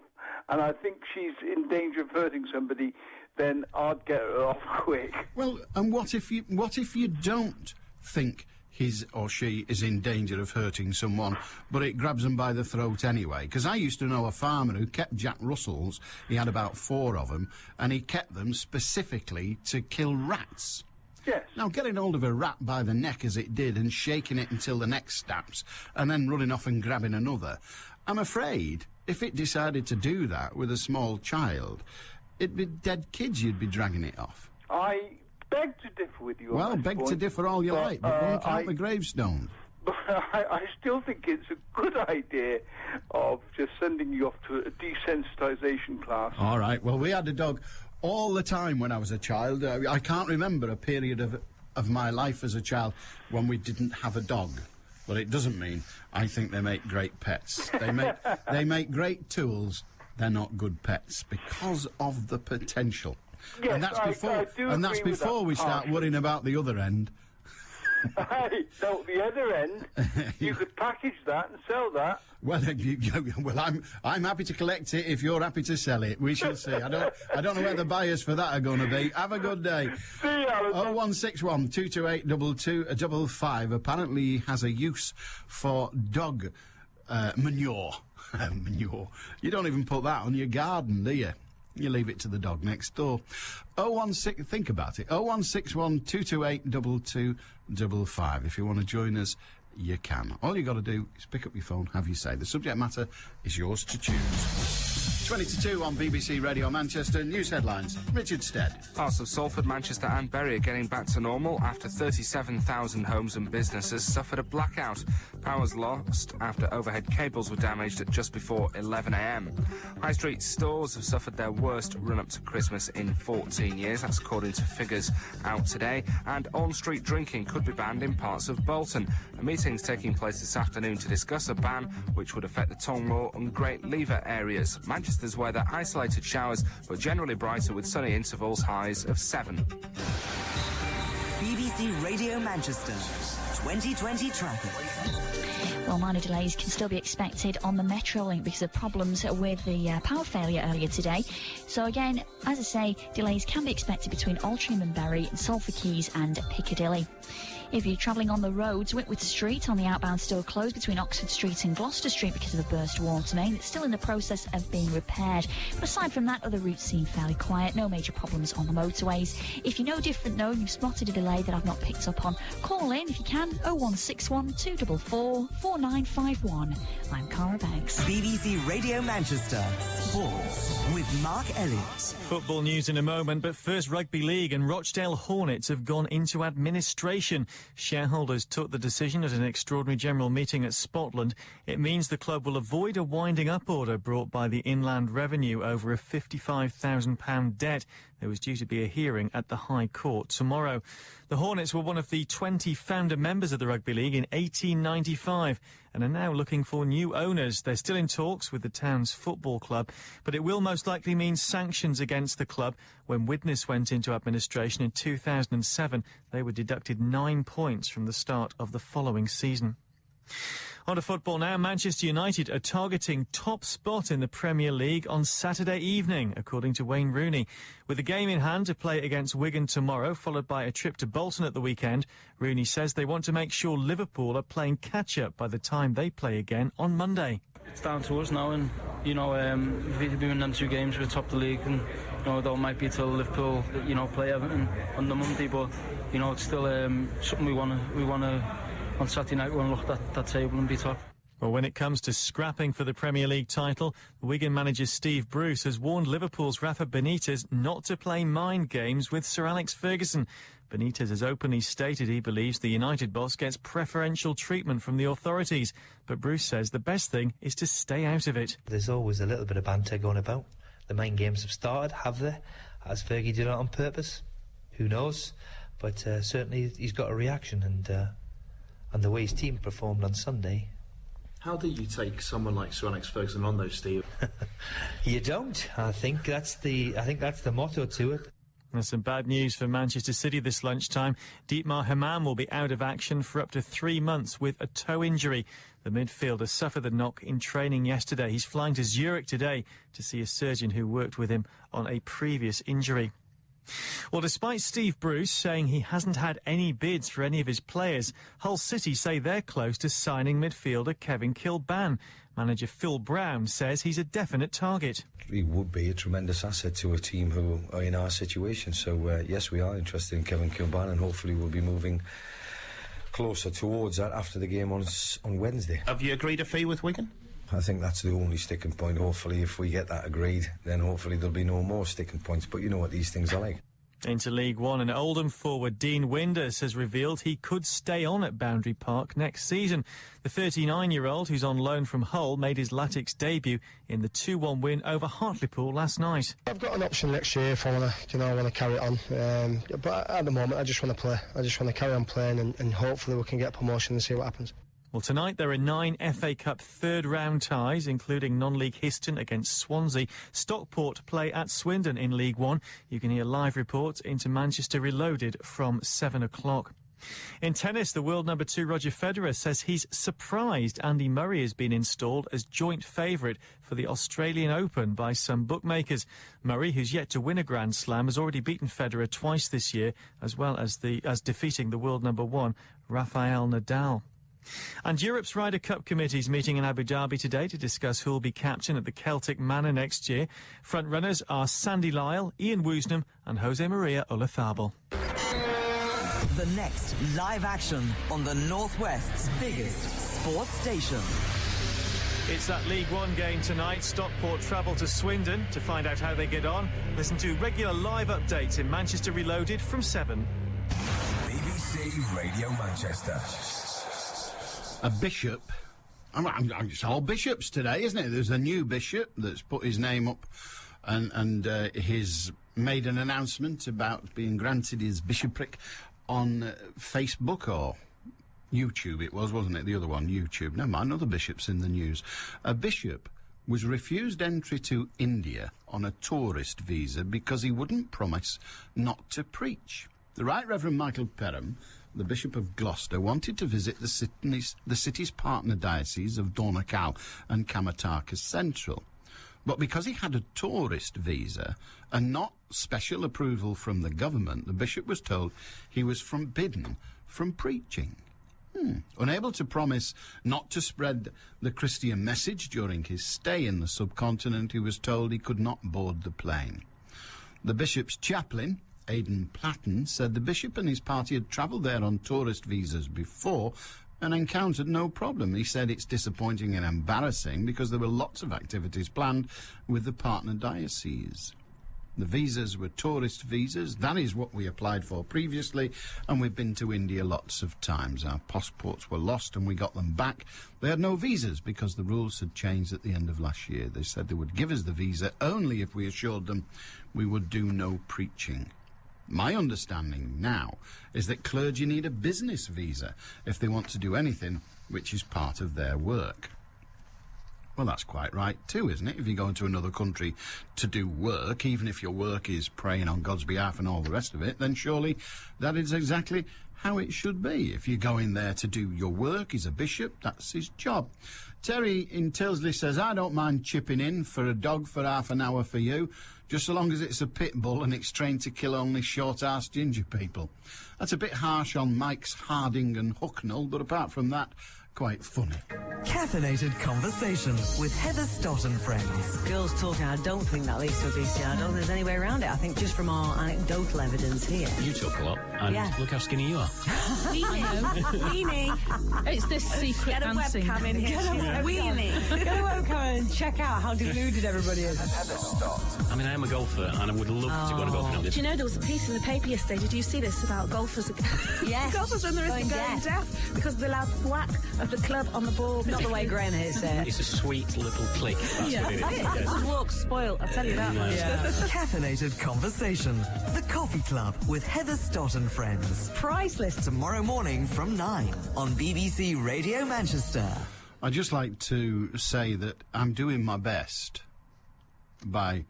and I think she's in danger of hurting somebody, then I'd get her off quick. Well, and what if you don't think his or she is in danger of hurting someone, but it grabs them by the throat anyway? Because I used to know a farmer who kept Jack Russells. He had about 4 of them, and he kept them specifically to kill rats. Yes. Now, getting hold of a rat by the neck as it did and shaking it until the neck snaps and then running off and grabbing another, I'm afraid if it decided to do that with a small child, it'd be dead kids you'd be dragging it off. I beg to differ with you. Well, on beg this to point, differ all you like, but don't count the gravestone. But I still think it's a good idea of just sending you off to a desensitisation class. All right, well, we had a dog all the time when I was a child. I can't remember a period of my life as a child when we didn't have a dog. But it doesn't mean I think they make great pets. They make great tools. They're not good pets because of the potential. Yes, and that's I do agree with that we start partially. worrying about the other end. Hey, so the other end, you could package that and sell that. Well, I'm happy to collect it if you're happy to sell it. We shall see. I don't know where the buyers for that are going to be. Have a good day. See you, Alan. 0161 228 2255 apparently has a use for dog manure. Manure. You don't even put that on your garden, do you? You leave it to the dog next door. 016, think about it. 0161 228 2255. If you want to join us, you can. All you got to do is pick up your phone, have your say. The subject matter is yours to choose. 20 to 2 on BBC Radio Manchester. News headlines. Richard Stead. Parts of Salford, Manchester and Bury are getting back to normal after 37,000 homes and businesses suffered a blackout. Power's lost after overhead cables were damaged at just before 11 a.m. High street stores have suffered their worst run-up to Christmas in 14 years. That's according to figures out today. And on-street drinking could be banned in parts of Bolton. A meeting's taking place this afternoon to discuss a ban which would affect the Tonmore and Great Lever areas. Manchester's weather, isolated showers, but generally brighter with sunny intervals, highs of 7. BBC Radio Manchester, 2020 traffic. Well, minor delays can still be expected on the Metrolink because of problems with the power failure earlier today. So again, as I say, delays can be expected between Altrincham and Bury, Salford Quays and Piccadilly. If you're travelling on the roads, Whitworth Street on the outbound still closed between Oxford Street and Gloucester Street because of a burst water main. It's still in the process of being repaired. But aside from that, other routes seem fairly quiet. No major problems on the motorways. If you know different though, you've spotted a delay that I've not picked up on, call in if you can. 0161 244 4951. I'm Cara Banks. BBC Radio Manchester. Sports with Mark Elliott. Football news in a moment, but first Rugby League, and Rochdale Hornets have gone into administration. Shareholders took the decision at an extraordinary general meeting at Spotland. It means the club will avoid a winding up order brought by the Inland Revenue over a £55,000 debt. There was due to be a hearing at the High Court tomorrow. The Hornets were one of the 20 founder members of the Rugby League in 1895 and are now looking for new owners. They're still in talks with the town's football club, but it will most likely mean sanctions against the club. When Widnes went into administration in 2007, they were deducted 9 points from the start of the following season. On to football now. Manchester United are targeting top spot in the Premier League on Saturday evening, according to Wayne Rooney. With a game in hand to play against Wigan tomorrow, followed by a trip to Bolton at the weekend, Rooney says they want to make sure Liverpool are playing catch-up by the time they play again on Monday. It's down to us now, and if we win them 2 games, we're top of the league, and though it might be till Liverpool, play Everton on the Monday, but it's still something we want to on Saturday night. We want to look at that table and be top. Well, when it comes to scrapping for the Premier League title, Wigan manager Steve Bruce has warned Liverpool's Rafa Benitez not to play mind games with Sir Alex Ferguson. Benitez has openly stated he believes the United boss gets preferential treatment from the authorities, but Bruce says the best thing is to stay out of it. There's always a little bit of banter going about. The mind games have started, have they? Has Fergie done it on purpose? Who knows? But certainly he's got a reaction, and the way his team performed on Sunday. How do you take someone like Sir Alex Ferguson on, though, Steve? You don't. I think that's the motto to it. There's some bad news for Manchester City this lunchtime. Dietmar Hamann will be out of action for up to 3 months with a toe injury. The midfielder suffered the knock in training yesterday. He's flying to Zurich today to see a surgeon who worked with him on a previous injury. Well, despite Steve Bruce saying he hasn't had any bids for any of his players, Hull City say they're close to signing midfielder Kevin Kilban. Manager Phil Brown says he's a definite target. He would be a tremendous asset to a team who are in our situation. So, yes, we are interested in Kevin Kilban, and hopefully we'll be moving closer towards that after the game on Wednesday. Have you agreed a fee with Wigan? I think that's the only sticking point. Hopefully, if we get that agreed, then hopefully there'll be no more sticking points. But you know what these things are like. Into League One, and Oldham forward Dean Winders has revealed he could stay on at Boundary Park next season. The 39-year-old, who's on loan from Hull, made his Latics debut in the 2-1 win over Hartlepool last night. I've got an option next year if I want to carry it on. But at the moment, I just want to play. I just want to carry on playing, and hopefully we can get promotion and see what happens. Well, tonight there are 9 FA Cup third-round ties, including non-league Histon against Swansea. Stockport play at Swindon in League One. You can hear live reports into Manchester Reloaded from 7 o'clock. In tennis, the world number 2 Roger Federer says he's surprised Andy Murray has been installed as joint favourite for the Australian Open by some bookmakers. Murray, who's yet to win a Grand Slam, has already beaten Federer twice this year, as well as defeating the world number 1 Rafael Nadal. And Europe's Ryder Cup committee is meeting in Abu Dhabi today to discuss who will be captain at the Celtic Manor next year. Front runners are Sandy Lyle, Ian Woosnam and Jose Maria Olazabal. The next live action on the Northwest's biggest sports station. It's that League One game tonight. Stockport travel to Swindon to find out how they get on. Listen to regular live updates in Manchester Reloaded from 7. BBC Radio Manchester. A bishop. It's all bishops today, isn't it? There's a new bishop that's put his name up and he's made an announcement about being granted his bishopric on Facebook or YouTube. It was, wasn't it? The other one, YouTube. Never mind, other bishops in the news. A bishop was refused entry to India on a tourist visa because he wouldn't promise not to preach. The Right Reverend Michael Perham, the Bishop of Gloucester, wanted to visit the city's partner diocese of Donegal and Kamatakas Central. But because he had a tourist visa and not special approval from the government, the bishop was told he was forbidden from preaching. Unable to promise not to spread the Christian message during his stay in the subcontinent, he was told he could not board the plane. The bishop's chaplain, Aidan Platten, said the bishop and his party had travelled there on tourist visas before and encountered no problem. He said it's disappointing and embarrassing because there were lots of activities planned with the partner diocese. The visas were tourist visas. That is what we applied for previously, and we've been to India lots of times. Our passports were lost and we got them back. They had no visas because the rules had changed at the end of last year. They said they would give us the visa only if we assured them we would do no preaching. My understanding now is that clergy need a business visa if they want to do anything which is part of their work. Well, that's quite right too, isn't it? If you go into another country to do work, even if your work is praying on God's behalf and all the rest of it, then surely that is exactly how it should be. If you go in there to do your work, he's a bishop, that's his job. Terry in Tilsley says, I don't mind chipping in for a dog for half an hour for you, just so long as it's a pit bull and it's trained to kill only short-arsed ginger people. That's a bit harsh on Mike's Harding and Hucknall, but apart from that, quite funny. Caffeinated Conversation with Heather Stott and Friends. Girls talking, I don't think that leads to obesity. I don't think there's any way around it. I think just from our anecdotal evidence here. You talk a lot, and look how skinny you are. Weenie. It's this secret Get a dancing. webcam in here. Get a webcam and check out how deluded everybody is. Heather Stott. I mean, I am a golfer, and I would love to go on a golfing Do you know there was a piece in the paper yesterday? Did you see this about golfers? Yes. Golfers when they're going deaf because they're allowed whack of the club on the ball. Not the way Graham hits it. It's a sweet little click. That's what it is. Good walk spoiled. I'll tell you that much. Caffeinated Conversation. The Coffee Club with Heather Stott and Friends. Priceless. Tomorrow morning from 9 on BBC Radio Manchester. I'd just like to say that I'm doing my best by,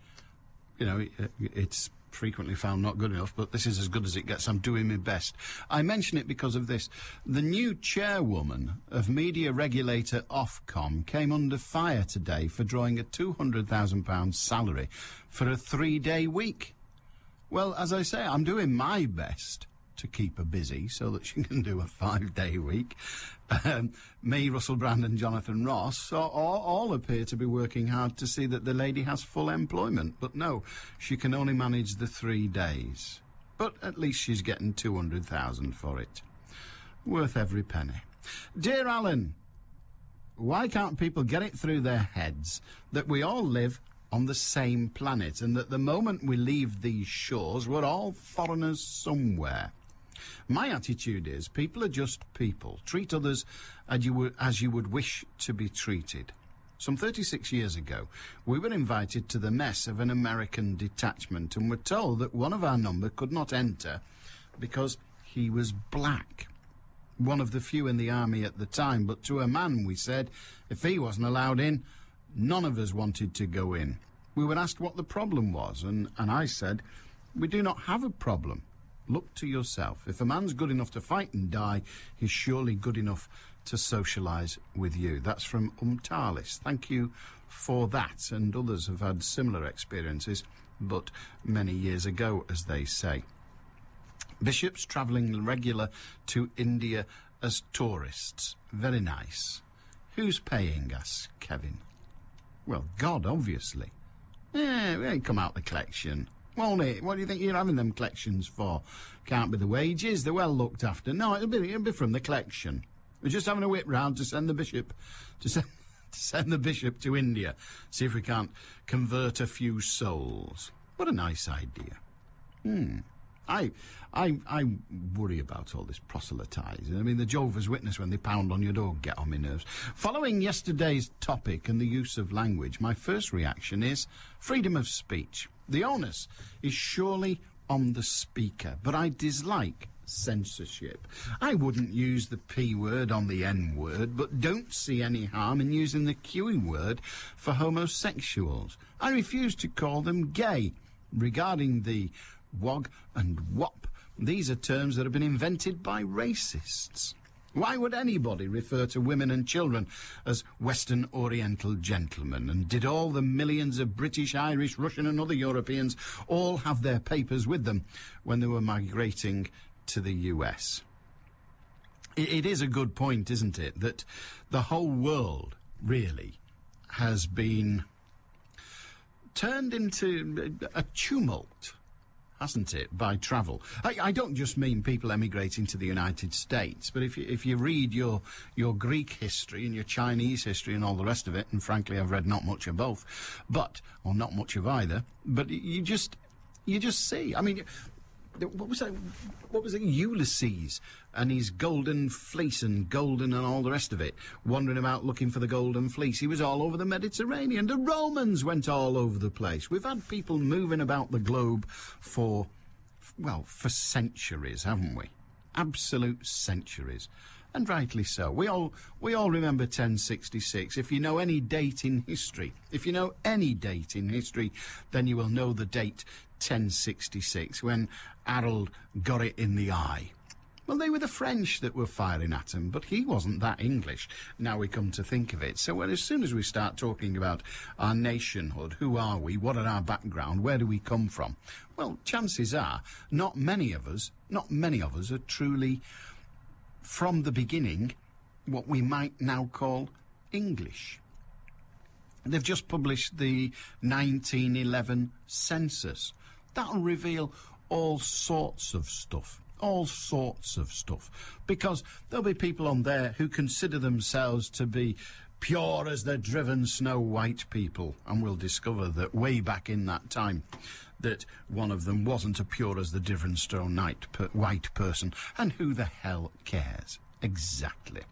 it's frequently found not good enough, but this is as good as it gets. I'm doing my best. I mention it because of this. The new chairwoman of media regulator Ofcom came under fire today for drawing a £200,000 salary for a 3-day week. Well, as I say, I'm doing my best to keep her busy so that she can do a 5-day week. Me, Russell Brand and Jonathan Ross all appear to be working hard to see that the lady has full employment. But no, she can only manage the 3 days. But at least she's getting 200,000 for it. Worth every penny. Dear Alan, why can't people get it through their heads that we all live on the same planet and that the moment we leave these shores, we're all foreigners somewhere? My attitude is people are just people. Treat others as you would wish to be treated. Some 36 years ago, we were invited to the mess of an American detachment and were told that one of our number could not enter because he was black. One of the few in the army at the time, but to a man we said if he wasn't allowed in, none of us wanted to go in. We were asked what the problem was, and I said, we do not have a problem. Look to yourself. If a man's good enough to fight and die, he's surely good enough to socialise with you. That's from Umtalis. Thank you for that. And others have had similar experiences, but many years ago, as they say. Bishops travelling regular to India as tourists. Very nice. Who's paying us, Kevin? Well, God, obviously. Yeah, we ain't come out the collection. Won't it? What do you think you're having them collections for? Can't be the wages. They're well looked after. No, it'll be from the collection. We're just having a whip round to send the bishop to India. See if we can't convert a few souls. What a nice idea. I worry about all this proselytising. I mean, the Jehovah's Witness, when they pound on your door, get on my nerves. Following yesterday's topic and the use of language, my first reaction is freedom of speech. The onus is surely on the speaker, but I dislike censorship. I wouldn't use the P word on the N word, but don't see any harm in using the Q word for homosexuals. I refuse to call them gay. Regarding the WOG and WOP, these are terms that have been invented by racists. Why would anybody refer to women and children as Western Oriental gentlemen? And did all the millions of British, Irish, Russian and other Europeans all have their papers with them when they were migrating to the US? It is a good point, isn't it, that the whole world really has been turned into a tumult, hasn't it, by travel. I don't just mean people emigrating to the United States, but if you read your Greek history and your Chinese history and all the rest of it, and frankly I've read not much of both, or not much of either, but you just see, I mean, what was that, Ulysses and his golden fleece and golden and all the rest of it, wandering about looking for the golden fleece. He was all over the Mediterranean. The Romans went all over the place. We've had people moving about the globe for centuries, haven't we? Absolute centuries. And rightly so. We all remember 1066. If you know any date in history, then you will know the date 1066, when Harold got it in the eye. Well, they were the French that were firing at him, but he wasn't that English, now we come to think of it. So as soon as we start talking about our nationhood, who are we, what are our background, where do we come from? Well, chances are not many of us are truly, from the beginning, what we might now call English. They've just published the 1911 census. That'll reveal all sorts of stuff. All sorts of stuff. Because there'll be people on there who consider themselves to be pure as the driven snow white people. And we'll discover that way back in that time that one of them wasn't a pure as the driven snow white person. And who the hell cares? Exactly.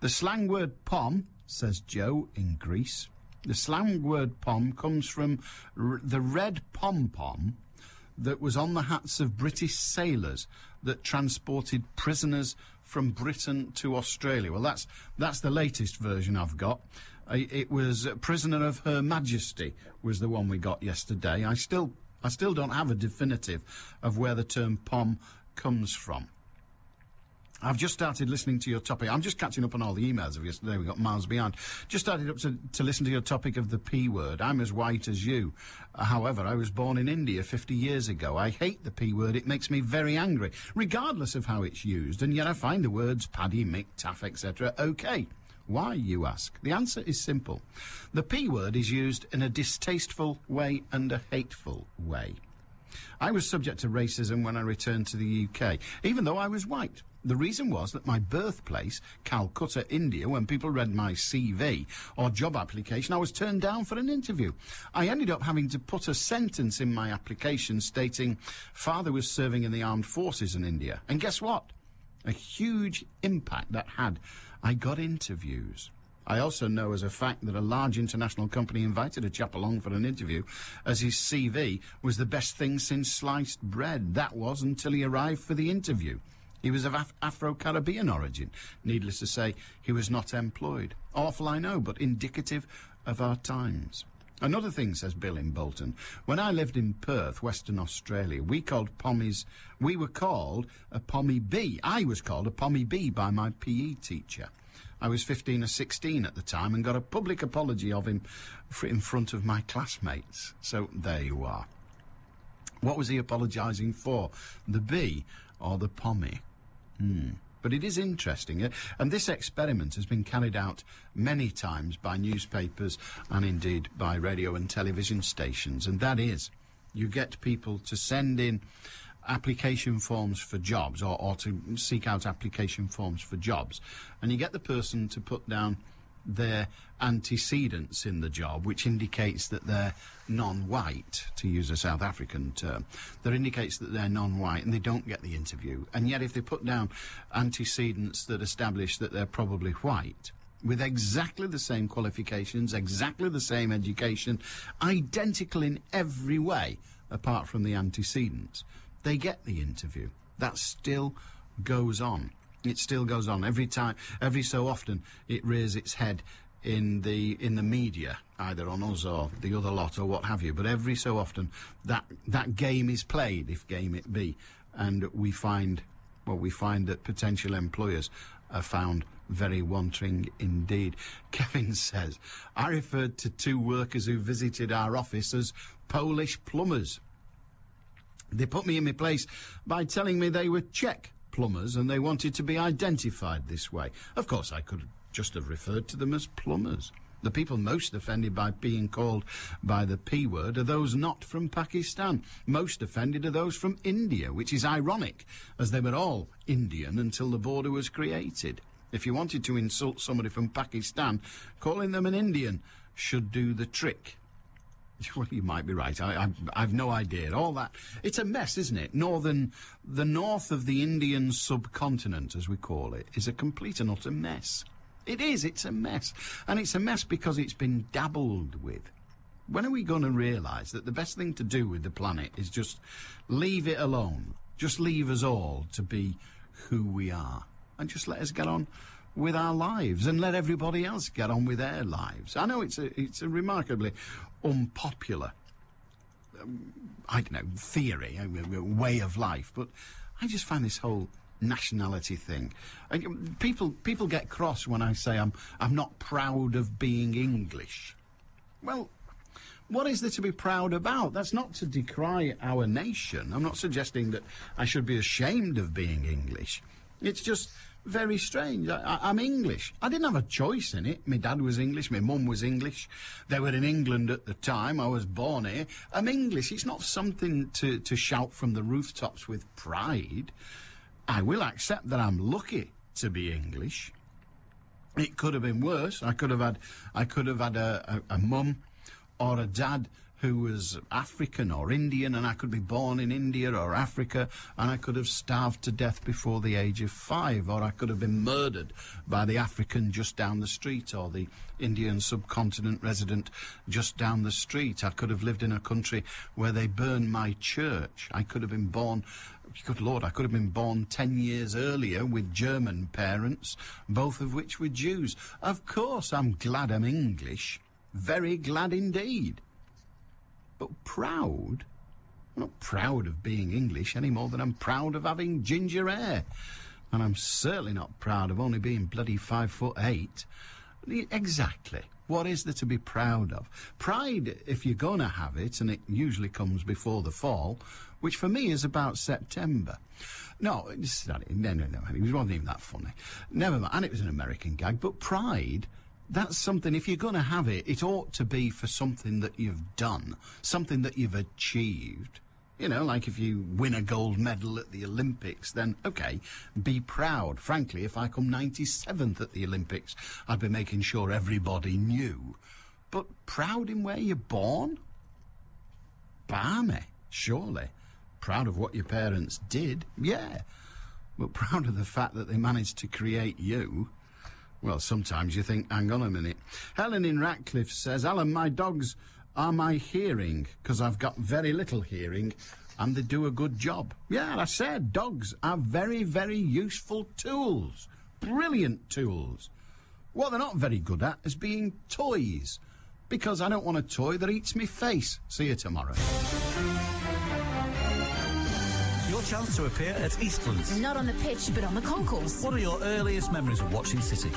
The slang word pom, says Joe in Greece. The slang word pom comes from the red pom-pom that was on the hats of British sailors that transported prisoners from Britain to Australia. Well, that's the latest version I've got. It was Prisoner of Her Majesty was the one we got yesterday. I still don't have a definitive of where the term pom comes from. I've just started listening to your topic. I'm just catching up on all the emails of yesterday. We got miles behind. Just started up to listen to your topic of the P word. I'm as white as you. However, I was born in India 50 years ago. I hate the P word. It makes me very angry, regardless of how it's used. And yet I find the words paddy, mick, taff, etc. okay. Why, you ask? The answer is simple. The P word is used in a distasteful way and a hateful way. I was subject to racism when I returned to the UK, even though I was white. The reason was that my birthplace, Calcutta, India, when people read my CV or job application, I was turned down for an interview. I ended up having to put a sentence in my application stating father was serving in the armed forces in India. And guess what? A huge impact that had. I got interviews. I also know as a fact that a large international company invited a chap along for an interview as his CV was the best thing since sliced bread. That was until he arrived for the interview. He was of Afro-Caribbean origin. Needless to say, he was not employed. Awful, I know, but indicative of our times. Another thing, says Bill in Bolton, when I lived in Perth, Western Australia, we were called a pommy bee. I was called a pommy bee by my PE teacher. I was 15 or 16 at the time and got a public apology of him in front of my classmates. So there you are. What was he apologising for? The bee or the pommy? But it is interesting, and this experiment has been carried out many times by newspapers and indeed by radio and television stations, and that is, you get people to send in application forms for jobs or to seek out application forms for jobs, and you get the person to put down their antecedents in the job, which indicates that they're non-white, to use a South African term. That indicates that they're non-white and they don't get the interview. And yet if they put down antecedents that establish that they're probably white, with exactly the same qualifications, exactly the same education, identical in every way, apart from the antecedents, they get the interview. That still goes on. It still goes on. Every time, every so often, it rears its head in the media, either on us or the other lot or what have you. But every so often, that game is played, if game it be, and we find that potential employers are found very wanting indeed. Kevin says, I referred to 2 workers who visited our office as Polish plumbers. They put me in my place by telling me they were Czech plumbers and they wanted to be identified this way. Of course, I could just have referred to them as plumbers. The people most offended by being called by the P word are those not from Pakistan. Most offended are those from India, which is ironic, as they were all Indian until the border was created. If you wanted to insult somebody from Pakistan, calling them an Indian should do the trick. Well, you might be right. I've no idea. All that. It's a mess, isn't it? The north of the Indian subcontinent, as we call it, is a complete and utter mess. It is. It's a mess. And it's a mess because it's been dabbled with. When are we going to realise that the best thing to do with the planet is just leave it alone? Just leave us all to be who we are. And just let us get on with our lives and let everybody else get on with their lives. I know it's a remarkably unpopular, theory, way of life, but I just find this whole nationality thing. People get cross when I say I'm not proud of being English. Well, what is there to be proud about? That's not to decry our nation. I'm not suggesting that I should be ashamed of being English. It's just very strange. I'm English. I didn't have a choice in it. My dad was English, my mum was English. They were in England at the time. I was born here. I'm English. It's not something to shout from the rooftops with pride. I will accept that I'm lucky to be English. It could have been worse. I could have had a mum or a dad who was African or Indian, and I could be born in India or Africa, and I could have starved to death before the age of 5, or I could have been murdered by the African just down the street, or the Indian subcontinent resident just down the street. I could have lived in a country where they burn my church. I could have been born... Good Lord, I could have been born 10 years earlier with German parents, both of which were Jews. Of course, I'm glad I'm English. Very glad indeed. But proud? I'm not proud of being English any more than I'm proud of having ginger hair. And I'm certainly not proud of only being bloody 5'8". Exactly. What is there to be proud of? Pride, if you're going to have it, and it usually comes before the fall, which for me is about September. No, it wasn't even that funny. Never mind, and it was an American gag, but pride... That's something, if you're going to have it, it ought to be for something that you've done, something that you've achieved. You know, like if you win a gold medal at the Olympics, then, OK, be proud. Frankly, if I come 97th at the Olympics, I'd be making sure everybody knew. But proud in where you're born? Barmy, surely. Proud of what your parents did, yeah. But proud of the fact that they managed to create you... Well, sometimes you think, hang on a minute. Helen in Ratcliffe says, Alan, my dogs are my hearing, because I've got very little hearing, and they do a good job. Yeah, I said, dogs are very, very useful tools. Brilliant tools. What they're not very good at is being toys, because I don't want a toy that eats me face. See you tomorrow. Your chance to appear at Eastlands. Not on the pitch, but on the concourse. What are your earliest memories of watching City?